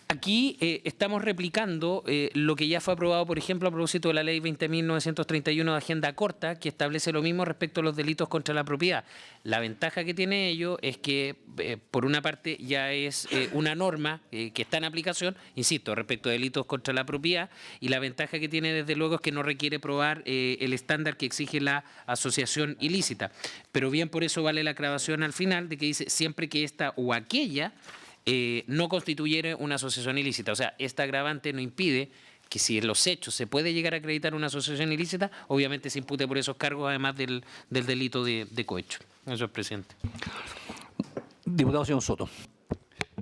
Aquí estamos replicando lo que ya fue aprobado, por ejemplo, a propósito de la Ley 20.931 de Agenda Corta, que establece lo mismo respecto a los delitos contra la propiedad. La ventaja que tiene ello es que, por una parte, ya es una norma que está en aplicación, insisto, respecto a delitos contra la propiedad, y la ventaja que tiene, desde luego, es que no requiere probar el estándar que exige la asociación ilícita. Pero bien por eso vale la aclaración al final de que dice siempre que esta o aquella no constituyere una asociación ilícita. O sea, esta agravante no impide que si en los hechos se puede llegar a acreditar una asociación ilícita, obviamente se impute por esos cargos, además del delito de cohecho. Eso es, presidente. Diputado señor Soto.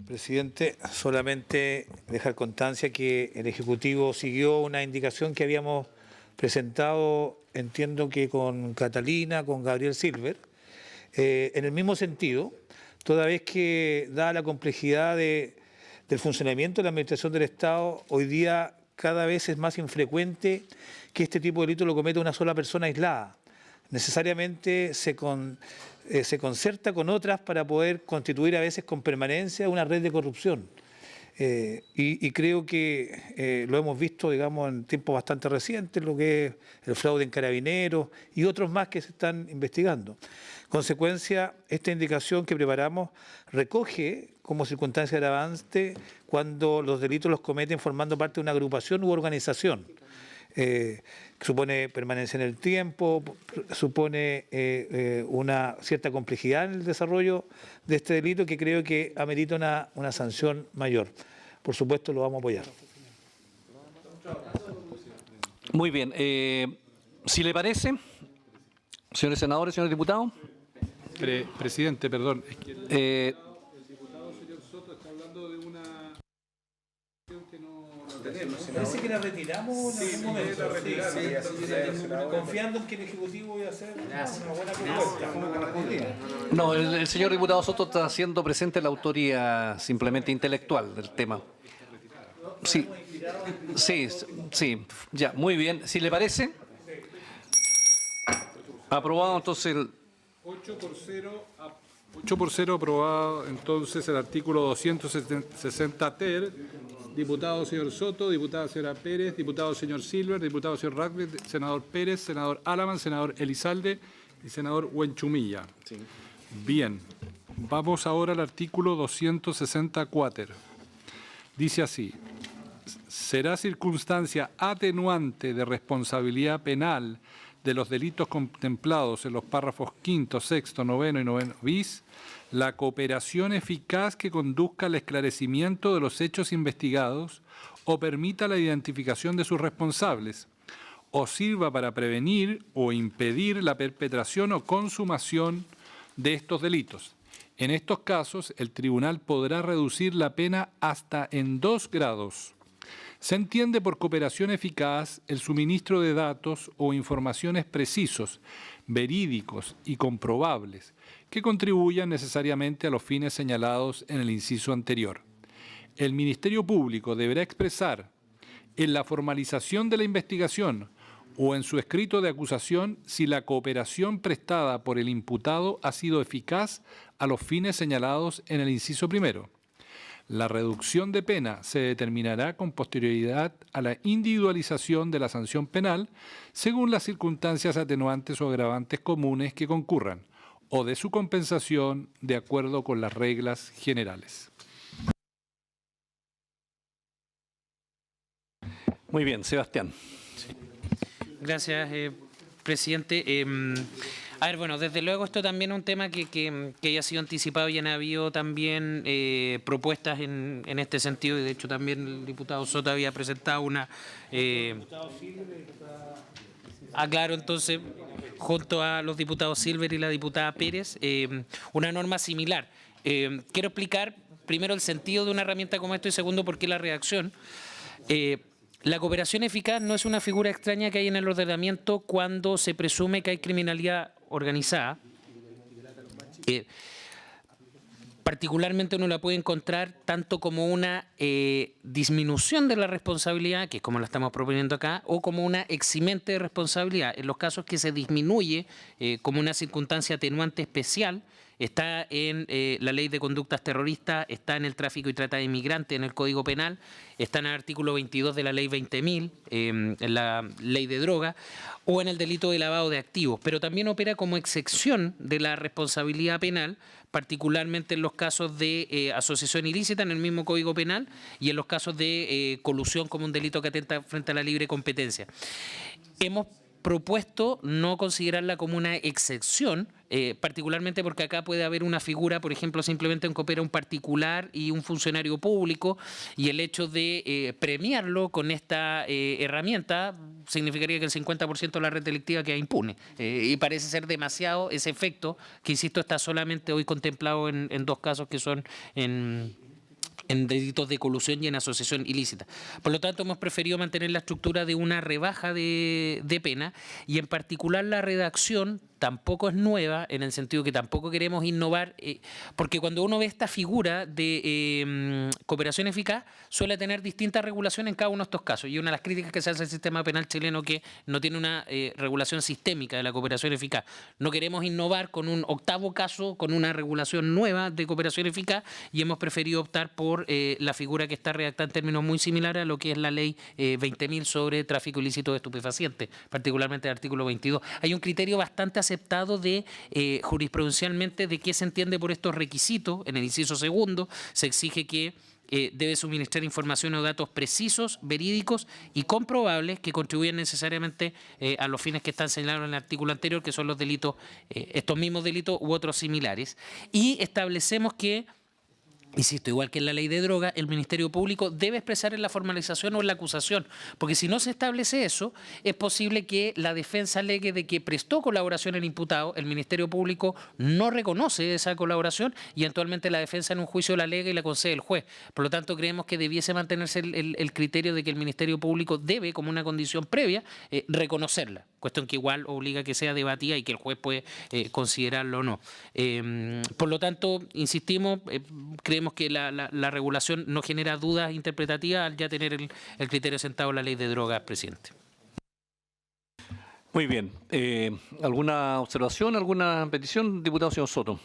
Presidente, solamente dejar constancia que el Ejecutivo siguió una indicación que habíamos presentado, entiendo que con Catalina, con Gabriel Silver, en el mismo sentido, toda vez que, dada la complejidad de del funcionamiento de la administración del Estado, hoy día cada vez es más infrecuente que este tipo de delito lo cometa una sola persona aislada. Necesariamente se concerta con otras para poder constituir a veces con permanencia una red de corrupción. Y creo que lo hemos visto, digamos, en tiempos bastante recientes, lo que es el fraude en carabineros y otros más que se están investigando. Consecuencia, esta indicación que preparamos recoge como circunstancia agravante cuando los delitos los cometen formando parte de una agrupación u organización. Supone permanencia en el tiempo, supone una cierta complejidad en el desarrollo de este delito que creo que amerita una sanción mayor. Por supuesto, lo vamos a apoyar. Muy bien. Si le parece, señores senadores, señores diputados. Presidente, perdón. Es que Eh, el diputado señor Soto está hablando de una que no tenemos. Parece que la retiramos en algún momento. Confiando en que el Ejecutivo voy a hacer una buena propuesta. no, el señor diputado Soto está haciendo presente la autoría simplemente intelectual del tema. Sí, sí, ya, muy bien. Si le parece, aprobado entonces el... 8 por 0 aprobado entonces el artículo 260 ter. Diputado señor Soto, diputada señora Pérez, diputado señor Silver, diputado señor Radcliffe, senador Pérez, senador Alaman, senador Elizalde y senador Huenchumilla. Sí. Bien, vamos ahora al artículo 264. Dice así: será circunstancia atenuante de responsabilidad penal de los delitos contemplados en los párrafos 5º, 6º, 9º y 9º bis, la cooperación eficaz que conduzca al esclarecimiento de los hechos investigados o permita la identificación de sus responsables, o sirva para prevenir o impedir la perpetración o consumación de estos delitos. En estos casos, el tribunal podrá reducir la pena hasta en 2 grados. Se entiende por cooperación eficaz el suministro de datos o informaciones precisos, verídicos y comprobables que contribuyan necesariamente a los fines señalados en el inciso anterior. El Ministerio Público deberá expresar en la formalización de la investigación o en su escrito de acusación si la cooperación prestada por el imputado ha sido eficaz a los fines señalados en el inciso primero. La reducción de pena se determinará con posterioridad a la individualización de la sanción penal según las circunstancias atenuantes o agravantes comunes que concurran, o de su compensación de acuerdo con las reglas generales. Muy bien, Sebastián. Gracias, presidente. A ver, bueno, desde luego esto también es un tema que ya ha sido anticipado y han habido también propuestas en este sentido, y de hecho también el diputado Soto había presentado una... claro, entonces, junto a los diputados Silver y la diputada Pérez, una norma similar. Quiero explicar primero el sentido de una herramienta como esta y segundo por qué la redacción. La cooperación eficaz no es una figura extraña que hay en el ordenamiento cuando se presume que hay criminalidad organizada. Particularmente uno la puede encontrar tanto como una disminución de la responsabilidad, que es como la estamos proponiendo acá, o como una eximente de responsabilidad. En los casos que se disminuye como una circunstancia atenuante especial, está en la ley de conductas terroristas, está en el tráfico y trata de inmigrantes en el Código Penal, está en el artículo 22 de la ley 20.000, en la ley de droga, o en el delito de lavado de activos, pero también opera como excepción de la responsabilidad penal, particularmente en los casos de asociación ilícita en el mismo Código Penal y en los casos de colusión como un delito que atenta frente a la libre competencia. Hemos propuesto no considerarla como una excepción, particularmente porque acá puede haber una figura, por ejemplo, simplemente en que opera un particular y un funcionario público, y el hecho de premiarlo con esta herramienta significaría que el 50% de la red delictiva queda impune. Y parece ser demasiado ese efecto, que insisto, está solamente hoy contemplado en 2 casos que son en delitos de colusión y en asociación ilícita. Por lo tanto, hemos preferido mantener la estructura de una rebaja de pena y en particular la redacción tampoco es nueva, en el sentido que tampoco queremos innovar, porque cuando uno ve esta figura de cooperación eficaz, suele tener distintas regulaciones en cada uno de estos casos. Y una de las críticas que se hace al sistema penal chileno que no tiene una regulación sistémica de la cooperación eficaz. No queremos innovar con un octavo caso, con una regulación nueva de cooperación eficaz, y hemos preferido optar por la figura que está redactada en términos muy similares a lo que es la ley 20.000 sobre tráfico ilícito de estupefacientes, particularmente el artículo 22. Hay un criterio bastante aceptado de jurisprudencialmente de qué se entiende por estos requisitos. En el inciso segundo se exige que debe suministrar información o datos precisos, verídicos y comprobables que contribuyan necesariamente a los fines que están señalados en el artículo anterior, que son los delitos, estos mismos delitos u otros similares. Y establecemos que, insisto, igual que en la ley de droga, el Ministerio Público debe expresar en la formalización o en la acusación, porque si no se establece eso, es posible que la defensa alegue de que prestó colaboración el imputado, el Ministerio Público no reconoce esa colaboración y eventualmente la defensa en un juicio la alega y la concede el juez. Por lo tanto, creemos que debiese mantenerse el criterio de que el Ministerio Público debe, como una condición previa, reconocerla, cuestión que igual obliga a que sea debatida y que el juez puede considerarlo o no. Por lo tanto, insistimos, creemos que la regulación no genera dudas interpretativas al ya tener el criterio sentado en la ley de drogas, presidente. Muy bien. ¿Alguna observación, alguna petición, diputado señor Soto?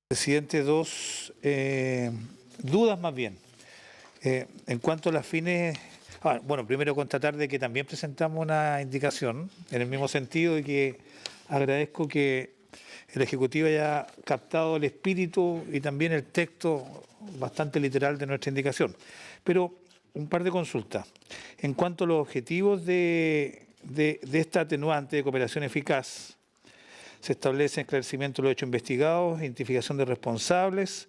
Presidente, dos dudas más bien. En cuanto a las fines... bueno, primero constatar de que también presentamos una indicación en el mismo sentido y que agradezco que el Ejecutivo haya captado el espíritu y también el texto bastante literal de nuestra indicación. Pero un par de consultas. En cuanto a los objetivos de esta atenuante de cooperación eficaz, se establece esclarecimiento de los hechos investigados, identificación de responsables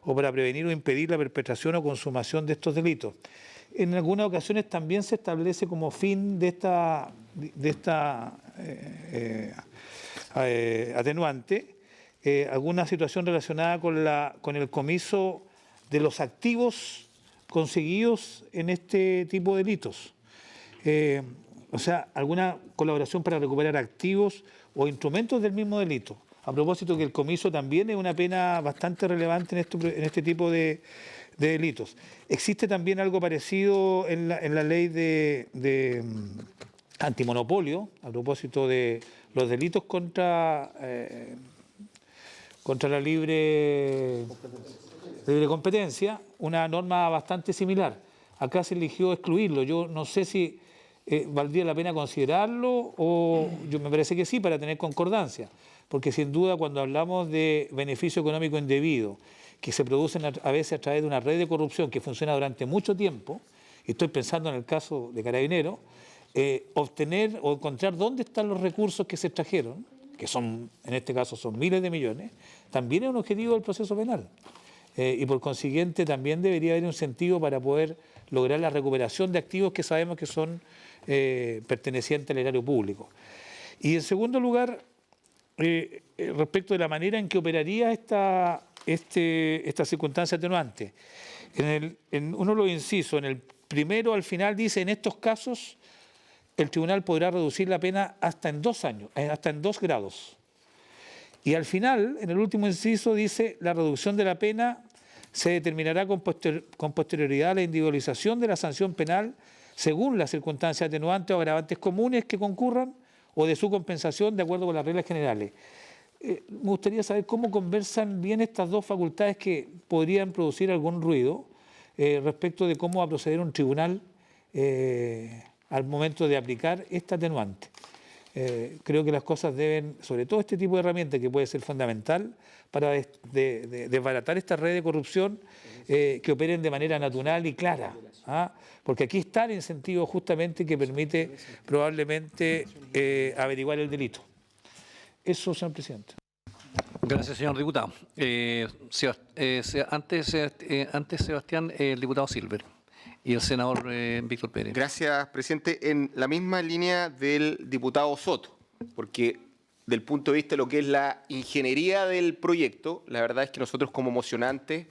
o para prevenir o impedir la perpetración o consumación de estos delitos. En algunas ocasiones también se establece como fin de esta atenuante alguna situación relacionada con el comiso de los activos conseguidos en este tipo de delitos. O sea, alguna colaboración para recuperar activos o instrumentos del mismo delito. A propósito que el comiso también es una pena bastante relevante en este tipo de delitos. Existe también algo parecido en la ley de antimonopolio, a propósito de los delitos contra la libre competencia, una norma bastante similar. Acá se eligió excluirlo. Yo no sé si valdría la pena considerarlo o yo me parece que sí, para tener concordancia, porque sin duda cuando hablamos de beneficio económico indebido que se producen a veces a través de una red de corrupción que funciona durante mucho tiempo, y estoy pensando en el caso de Carabineros, obtener o encontrar dónde están los recursos que se extrajeron, que son, en este caso son miles de millones, también es un objetivo del proceso penal. Y por consiguiente también debería haber un sentido para poder lograr la recuperación de activos que sabemos que son pertenecientes al erario público. Y en segundo lugar, respecto de la manera en que operaría esta circunstancia atenuante. En uno de los incisos, en el primero al final dice, en estos casos el tribunal podrá reducir la pena hasta en 2 años, hasta en 2 grados. Y al final, en el último inciso, dice, la reducción de la pena se determinará con posterioridad a la individualización de la sanción penal según las circunstancias atenuantes o agravantes comunes que concurran o de su compensación de acuerdo con las reglas generales. Me gustaría saber cómo conversan bien estas dos facultades que podrían producir algún ruido respecto de cómo va a proceder un tribunal al momento de aplicar esta atenuante. Creo que las cosas deben, sobre todo este tipo de herramientas que puede ser fundamental para desbaratar esta red de corrupción, que operen de manera natural y clara. Porque aquí está el incentivo justamente que permite probablemente averiguar el delito. Eso, señor presidente. Gracias, señor diputado. Antes Sebastián, el diputado Silver y el senador Víctor Pérez. Gracias, presidente. En la misma línea del diputado Soto, porque del punto de vista de lo que es la ingeniería del proyecto, la verdad es que nosotros como mocionantes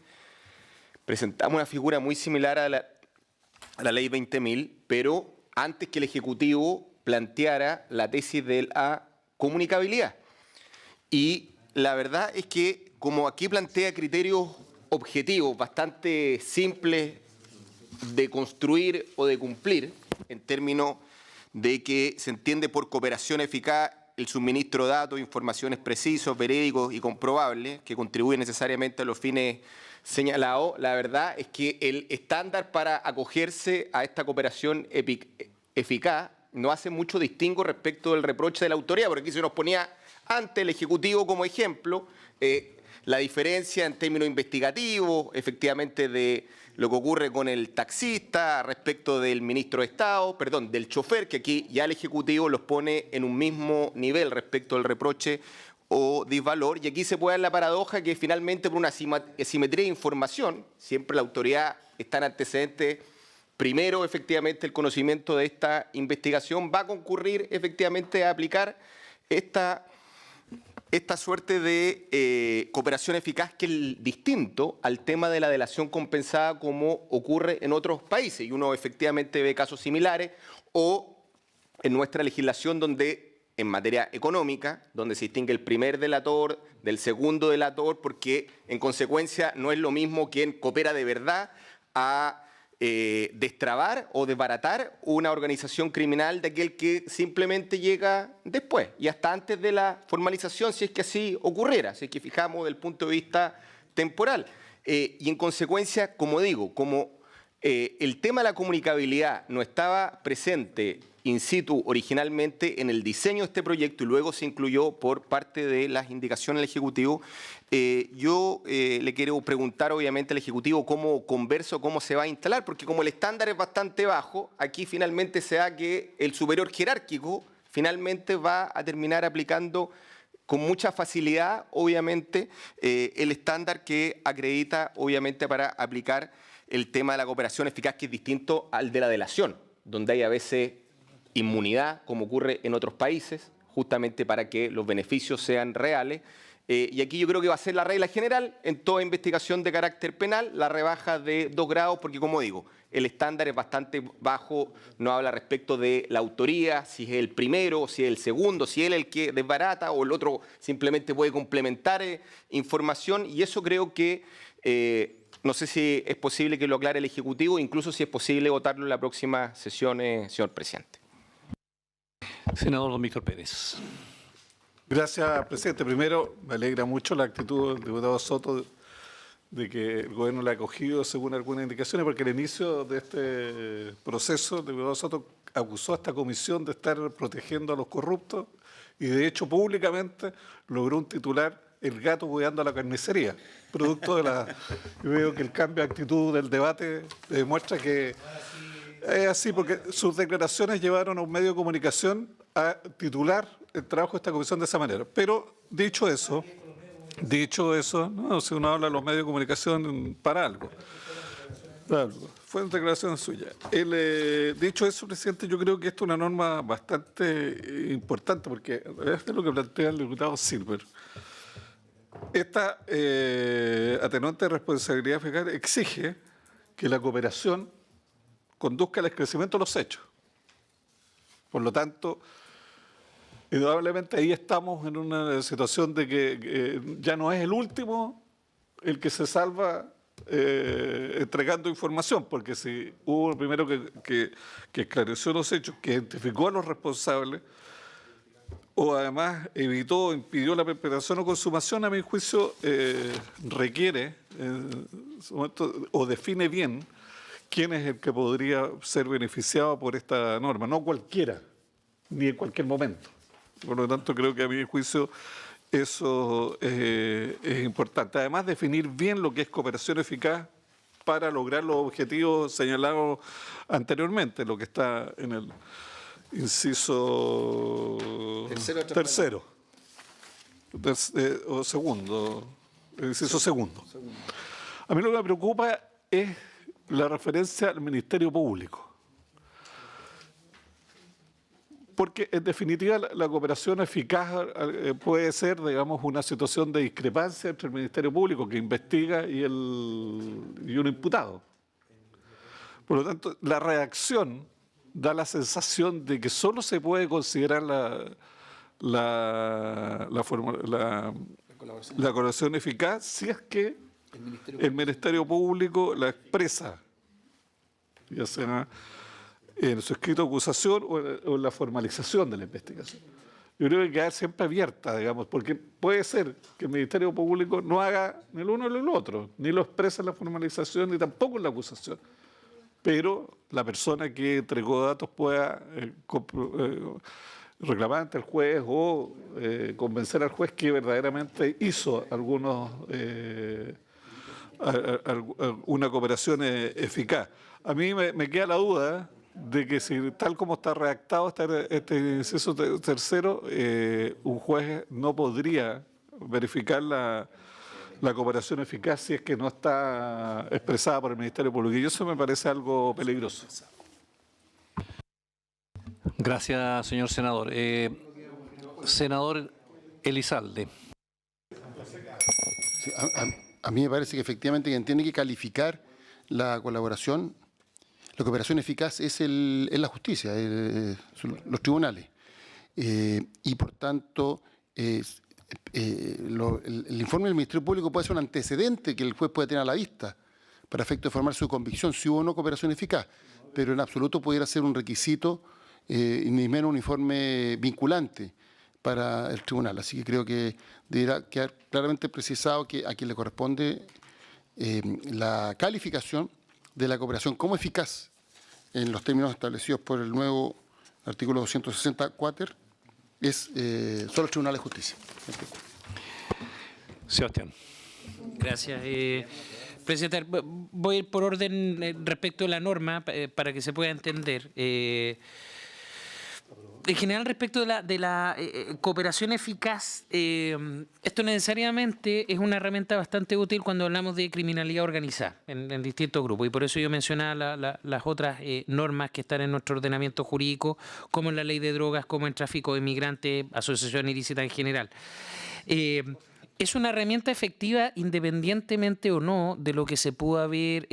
presentamos una figura muy similar a la ley 20.000, pero antes que el Ejecutivo planteara la tesis de la comunicabilidad. Y la verdad es que, como aquí plantea criterios objetivos bastante simples de construir o de cumplir, en términos de que se entiende por cooperación eficaz el suministro de datos, informaciones precisos, verídicos y comprobables, que contribuyen necesariamente a los fines señalados, la verdad es que el estándar para acogerse a esta cooperación eficaz no hace mucho distingo respecto del reproche de la autoridad, porque aquí se nos ponía ante el Ejecutivo como ejemplo la diferencia en términos investigativos, efectivamente, de lo que ocurre con el taxista respecto del ministro de Estado, perdón, del chofer, que aquí ya el Ejecutivo los pone en un mismo nivel respecto al reproche o disvalor, y aquí se puede dar la paradoja que finalmente por una asimetría de información, siempre la autoridad está en antecedentes, primero efectivamente el conocimiento de esta investigación va a concurrir efectivamente a aplicar esta suerte de cooperación eficaz, que es distinto al tema de la delación compensada como ocurre en otros países, y uno efectivamente ve casos similares, o en nuestra legislación donde en materia económica, donde se distingue el primer delator del segundo delator, porque en consecuencia no es lo mismo quien coopera de verdad a destrabar o desbaratar una organización criminal de aquel que simplemente llega después y hasta antes de la formalización, si es que así ocurriera, si es que fijamos del punto de vista temporal. Y en consecuencia, como digo, como el tema de la comunicabilidad no estaba presente in situ originalmente en el diseño de este proyecto y luego se incluyó por parte de las indicaciones del Ejecutivo, yo le quiero preguntar obviamente al Ejecutivo cómo conversa o cómo se va a instalar, porque como el estándar es bastante bajo, aquí finalmente se da que el superior jerárquico finalmente va a terminar aplicando con mucha facilidad, obviamente, el estándar que acredita, obviamente, para aplicar el tema de la cooperación eficaz, que es distinto al de la delación, donde hay a veces inmunidad, como ocurre en otros países, justamente para que los beneficios sean reales. Y aquí yo creo que va a ser la regla general en toda investigación de carácter penal, la rebaja de 2 grados, porque como digo, el estándar es bastante bajo, no habla respecto de la autoría, si es el primero, si es el segundo, si es él el que desbarata o el otro simplemente puede complementar información, y eso creo que no sé si es posible que lo aclare el Ejecutivo, incluso si es posible votarlo en la próxima sesión, señor presidente. Senador don Víctor Pérez. Gracias, presidente. Primero, me alegra mucho la actitud del diputado Soto de que el gobierno la ha acogido según algunas indicaciones, porque al inicio de este proceso el diputado Soto acusó a esta comisión de estar protegiendo a los corruptos y de hecho públicamente logró un titular: el gato cuidando a la carnicería. Producto de la... Yo veo que el cambio de actitud del debate demuestra que es así, porque sus declaraciones llevaron a un medio de comunicación a titular el trabajo de esta comisión de esa manera. Pero dicho eso, no, si uno habla de los medios de comunicación para algo. Fueron declaraciones suyas. Dicho eso, presidente, yo creo que esto es una norma bastante importante, porque es lo que plantea el diputado Silver. Esta atenuante de responsabilidad fiscal exige que la cooperación conduzca al esclarecimiento de los hechos. Por lo tanto, indudablemente ahí estamos en una situación de que ya no es el último el que se salva entregando información, porque si hubo el primero que esclareció los hechos, que identificó a los responsables, o además evitó o impidió la perpetración o consumación, a mi juicio requiere o define bien quién es el que podría ser beneficiado por esta norma, no cualquiera, ni en cualquier momento. Por lo tanto, creo que a mi juicio eso es importante. Además, definir bien lo que es cooperación eficaz para lograr los objetivos señalados anteriormente, lo que está en el inciso tercero o segundo, el inciso segundo. A mí lo que me preocupa es la referencia al Ministerio Público. Porque, en definitiva, la cooperación eficaz puede ser, digamos, una situación de discrepancia entre el Ministerio Público, que investiga, y un imputado. Por lo tanto, la redacción da la sensación de que solo se puede considerar la colaboración eficaz si es que el Ministerio Público la expresa, ya sea en su escrito de acusación o en la formalización de la investigación. Yo creo que quedar siempre abierta, digamos, porque puede ser que el Ministerio Público no haga ni el uno ni el otro, ni lo expresa en la formalización ni tampoco en la acusación. Pero la persona que entregó datos pueda reclamar ante el juez o convencer al juez que verdaderamente hizo una cooperación eficaz. A mí me queda la duda de que si tal como está redactado este inciso tercero, un juez no podría verificar la cooperación eficaz si es que no está expresada por el Ministerio Público. Y eso me parece algo peligroso. Gracias, señor senador. Senador Elizalde. Sí, a mí me parece que efectivamente quien tiene que calificar la colaboración, la cooperación eficaz es la justicia, son los tribunales. Y por tanto, el informe del Ministerio Público puede ser un antecedente que el juez puede tener a la vista para efecto de formar su convicción si hubo o no cooperación eficaz, pero en absoluto pudiera ser un requisito ni menos un informe vinculante para el tribunal. Así que creo que deberá quedar claramente precisado que a quien le corresponde la calificación de la cooperación como eficaz en los términos establecidos por el nuevo artículo 260 cuáter son los tribunales de justicia. Sebastián. Gracias. Presidente, voy a ir por orden respecto a la norma para que se pueda entender. En general, respecto de la cooperación eficaz, esto necesariamente es una herramienta bastante útil cuando hablamos de criminalidad organizada en distintos grupos. Y por eso yo mencionaba las otras normas que están en nuestro ordenamiento jurídico, como en la ley de drogas, como en tráfico de migrantes, asociación ilícita en general. Es una herramienta efectiva independientemente o no de lo que se pudo haber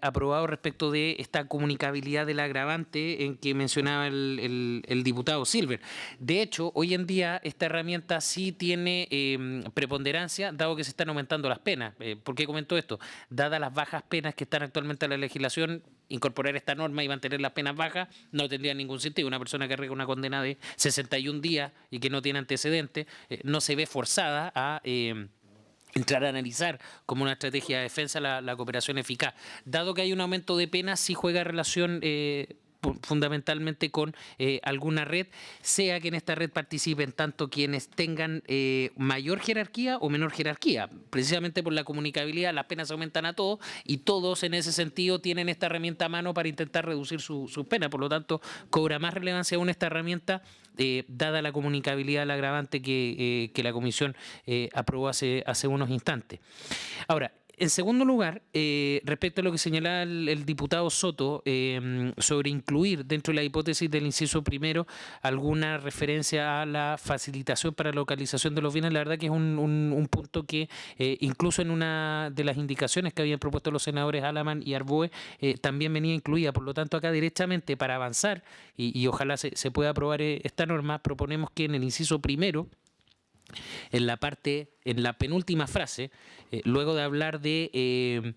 aprobado respecto de esta comunicabilidad del agravante en que mencionaba el diputado Silver. De hecho, hoy en día esta herramienta sí tiene preponderancia, dado que se están aumentando las penas. ¿Por qué comento esto? Dadas las bajas penas que están actualmente en la legislación, incorporar esta norma y mantener las penas bajas no tendría ningún sentido. Una persona que arriesga una condena de 61 días y que no tiene antecedentes no se ve forzada a entrar a analizar como una estrategia de defensa la cooperación eficaz. Dado que hay un aumento de penas, sí juega relación fundamentalmente con alguna red, sea que en esta red participen tanto quienes tengan mayor jerarquía o menor jerarquía. Precisamente por la comunicabilidad, las penas aumentan a todos y todos en ese sentido tienen esta herramienta a mano para intentar reducir sus penas. Por lo tanto, cobra más relevancia aún esta herramienta dada la comunicabilidad del agravante que la Comisión aprobó hace unos instantes. Ahora, en segundo lugar, respecto a lo que señalaba el diputado Soto sobre incluir dentro de la hipótesis del inciso primero alguna referencia a la facilitación para la localización de los bienes, la verdad que es un punto que incluso en una de las indicaciones que habían propuesto los senadores Alamán y Arboe también venía incluida. Por lo tanto, acá directamente para avanzar y ojalá se pueda aprobar esta norma, proponemos que en el inciso primero, en la penúltima frase, luego de hablar de...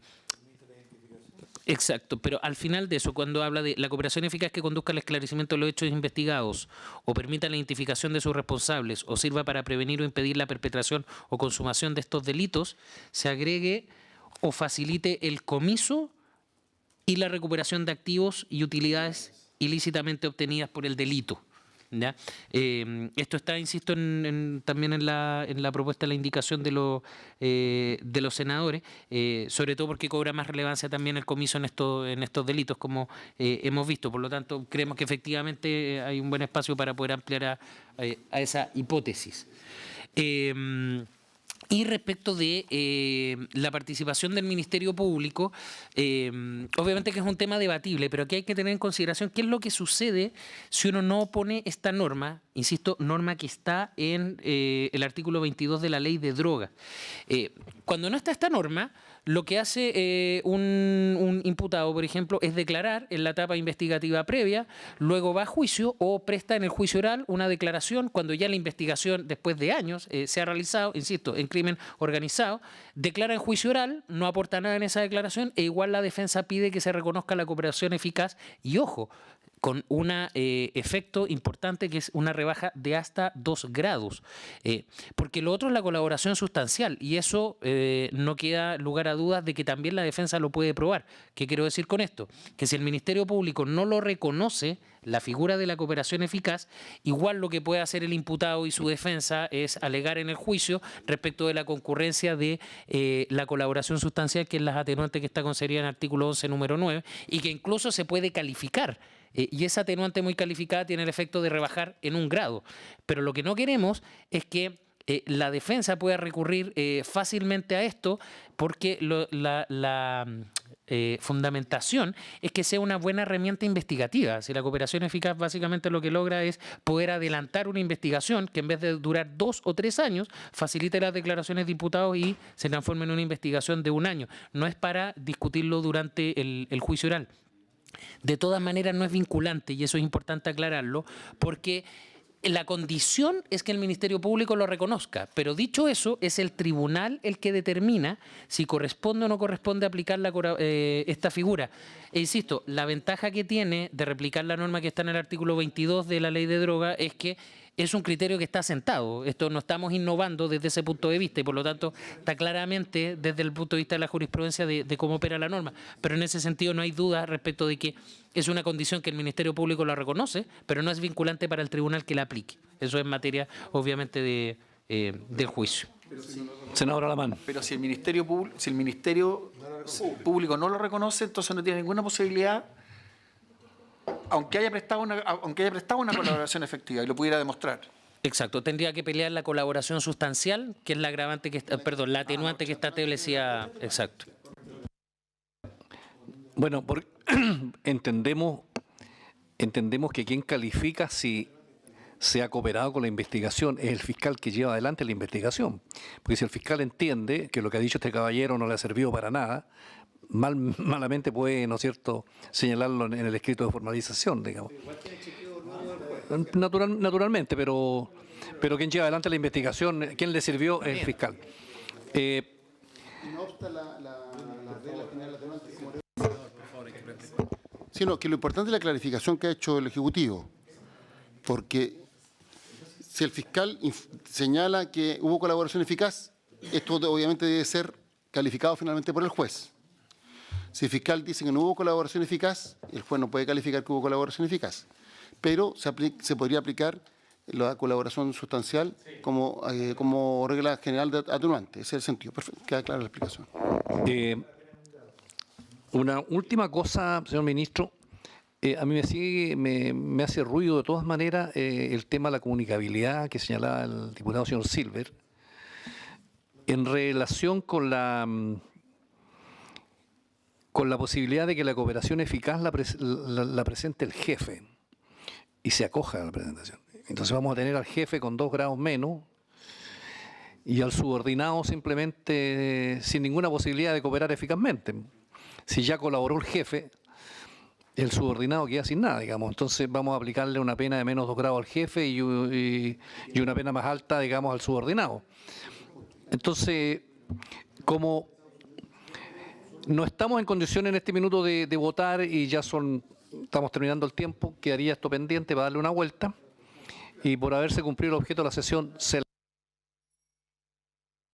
exacto, pero al final de eso, cuando habla de la cooperación eficaz que conduzca al esclarecimiento de los hechos investigados o permita la identificación de sus responsables o sirva para prevenir o impedir la perpetración o consumación de estos delitos, se agregue o facilite el comiso y la recuperación de activos y utilidades ilícitamente obtenidas por el delito. ¿Ya? Esto está, insisto, también en la propuesta, la indicación de los senadores, sobre todo porque cobra más relevancia también el comiso en estos delitos, como hemos visto. Por lo tanto, creemos que efectivamente hay un buen espacio para poder ampliar a esa hipótesis. Y respecto de la participación del Ministerio Público, obviamente que es un tema debatible, pero aquí hay que tener en consideración qué es lo que sucede si uno no opone esta norma, insisto, norma que está en el artículo 22 de la Ley de Drogas. Cuando no está esta norma, lo que hace un imputado, por ejemplo, es declarar en la etapa investigativa previa, luego va a juicio o presta en el juicio oral una declaración cuando ya la investigación, después de años, se ha realizado, insisto, en crimen organizado, declara en juicio oral, no aporta nada en esa declaración e igual la defensa pide que se reconozca la cooperación eficaz y, ojo, con un efecto importante que es una rebaja de hasta 2 grados. Porque lo otro es la colaboración sustancial y eso no queda lugar a dudas de que también la defensa lo puede probar. ¿Qué quiero decir con esto? Que si el Ministerio Público no lo reconoce, la figura de la cooperación eficaz, igual lo que puede hacer el imputado y su defensa es alegar en el juicio respecto de la concurrencia de la colaboración sustancial, que es la atenuante que está concedida en el artículo 11, número 9, y que incluso se puede calificar. Y esa atenuante muy calificada tiene el efecto de rebajar en 1 grado. Pero lo que no queremos es que la defensa pueda recurrir fácilmente a esto porque la fundamentación es que sea una buena herramienta investigativa. Si la cooperación eficaz básicamente lo que logra es poder adelantar una investigación que en vez de durar 2 o 3 años, facilite las declaraciones de imputados y se transforme en una investigación de 1 año. No es para discutirlo durante el juicio oral. De todas maneras no es vinculante y eso es importante aclararlo porque la condición es que el Ministerio Público lo reconozca, pero dicho eso es el tribunal el que determina si corresponde o no corresponde aplicar esta figura. E insisto, la ventaja que tiene de replicar la norma que está en el artículo 22 de la Ley de Droga es que es un criterio que está sentado. Esto no estamos innovando desde ese punto de vista y por lo tanto está claramente desde el punto de vista de la jurisprudencia de cómo opera la norma. Pero en ese sentido no hay duda respecto de que es una condición que el Ministerio Público la reconoce, pero no es vinculante para el tribunal que la aplique. Eso es materia, obviamente, del juicio. Senador Alamán. Pero si el Ministerio Público no lo reconoce, entonces no tiene ninguna posibilidad, aunque haya prestado una colaboración efectiva y lo pudiera demostrar. Exacto, tendría que pelear la colaboración sustancial, que es la agravante que está, perdón, la atenuante que está establecida. Exacto. Bueno, entendemos que quien califica si se ha cooperado con la investigación es el fiscal que lleva adelante la investigación. Porque si el fiscal entiende que lo que ha dicho este caballero no le ha servido para nada, malamente puede, ¿no es cierto?, señalarlo en el escrito de formalización, digamos. Naturalmente, pero quien lleva adelante la investigación, quien le sirvió es el fiscal. No obsta la regla general atenuante, sino que lo importante es la clarificación que ha hecho el Ejecutivo, porque si el fiscal señala que hubo colaboración eficaz, esto obviamente debe ser calificado finalmente por el juez. Si el fiscal dice que no hubo colaboración eficaz, el juez no puede calificar que hubo colaboración eficaz, pero se podría aplicar la colaboración sustancial como regla general de atenuante. Ese es el sentido. Perfecto. Queda clara la explicación. Una última cosa, señor ministro. A mí me hace ruido de todas maneras el tema de la comunicabilidad que señalaba el diputado señor Silver en relación con la posibilidad de que la cooperación eficaz la presente el jefe y se acoja a la presentación. Entonces vamos a tener al jefe con 2 grados menos y al subordinado simplemente sin ninguna posibilidad de cooperar eficazmente. Si ya colaboró el jefe, el subordinado queda sin nada, digamos. Entonces vamos a aplicarle una pena de menos 2 grados al jefe y una pena más alta, digamos, al subordinado. Entonces, como no estamos en condiciones en este minuto de votar y ya estamos terminando el tiempo, quedaría esto pendiente para darle una vuelta y por haberse cumplido el objeto de la sesión se